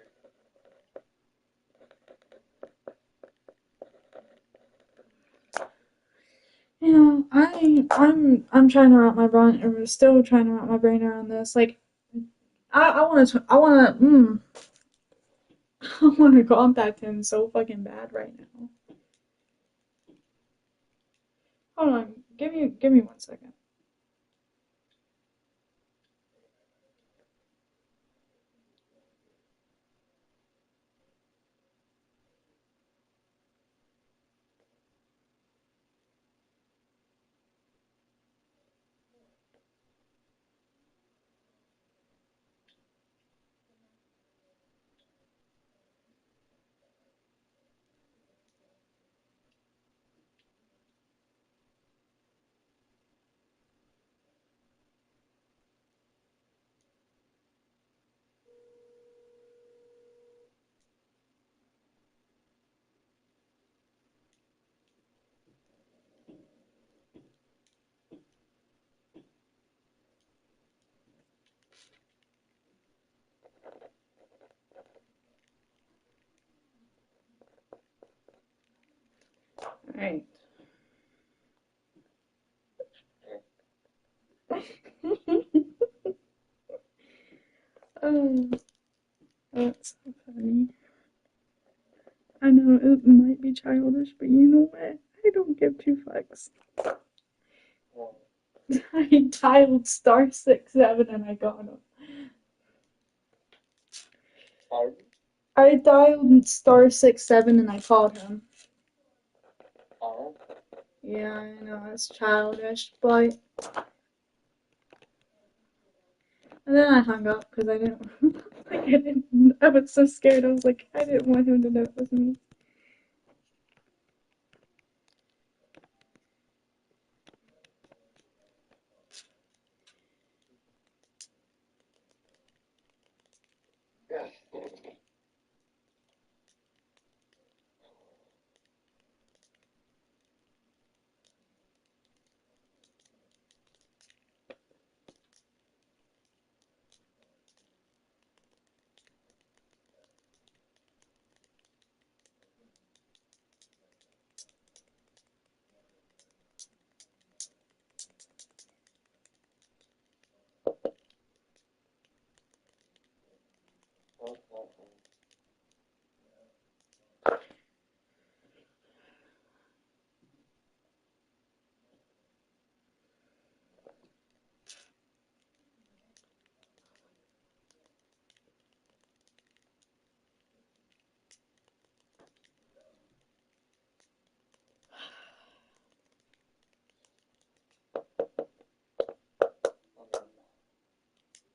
You know, I'm trying to wrap my brain. I'm still trying to wrap my brain around this. Like, I want to. I want to. I want to contact him so fucking bad right now. Hold on. Give me 1 second. All right. Oh, that's so funny. I know it might be childish, but you know what? I don't give two fucks. I dialed *67 and I got him. I dialed *67 and I called him. Yeah, I know it's childish, but and then I hung up because I didn't like I didn't. I was so scared. I was like, I didn't want him to know it was me.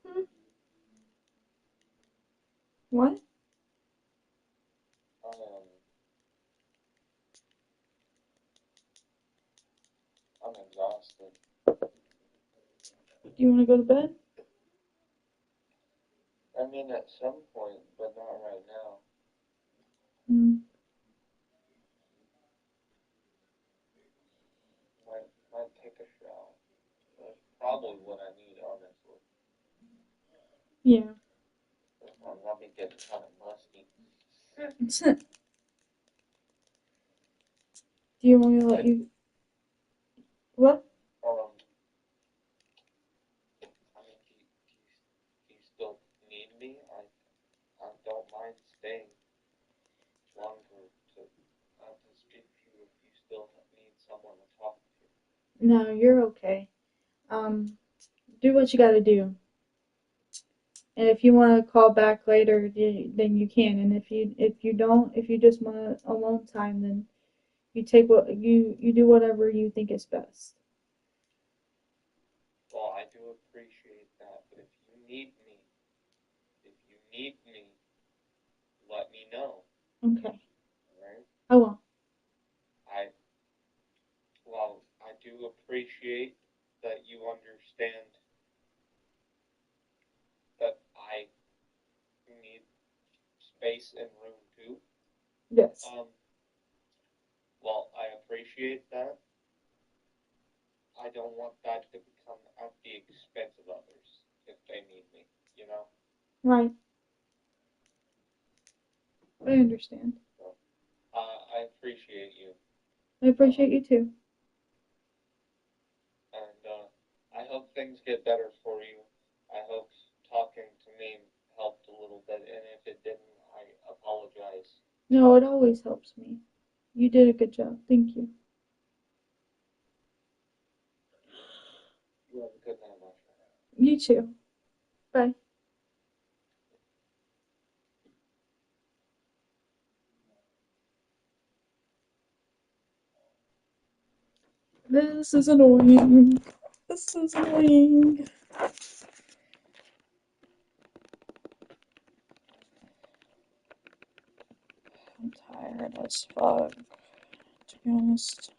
Hmm. What? I'm exhausted. Do you want to go to bed? I mean, at some point, but not right now. Hmm. Might take a shower. That's probably what I need, honestly. Yeah. Let me get kind of musty. Do you want me to let you? What? I mean, do you still need me? I don't mind staying longer No, you're okay. Do what you gotta do. And if you want to call back later, then you can. And if you don't, if you just want alone time, then you take what you do whatever you think is best. Well, I do appreciate that, but if you need me, let me know. Okay, Alright? I will. I well, I do appreciate that you understand that I need space and room too. Yes. Um, well, I appreciate that. I don't want that to become at the expense of others if they need me, you know? Right. I understand. So, I appreciate you. I appreciate you too. And I hope things get better for you. I hope talking to me helped a little bit, and if it didn't, I apologize. No, it always helps me. You did a good job. Thank you. You have a good night, my friend. You too. Bye. This is annoying. This is annoying. I'm tired as fuck, to be honest.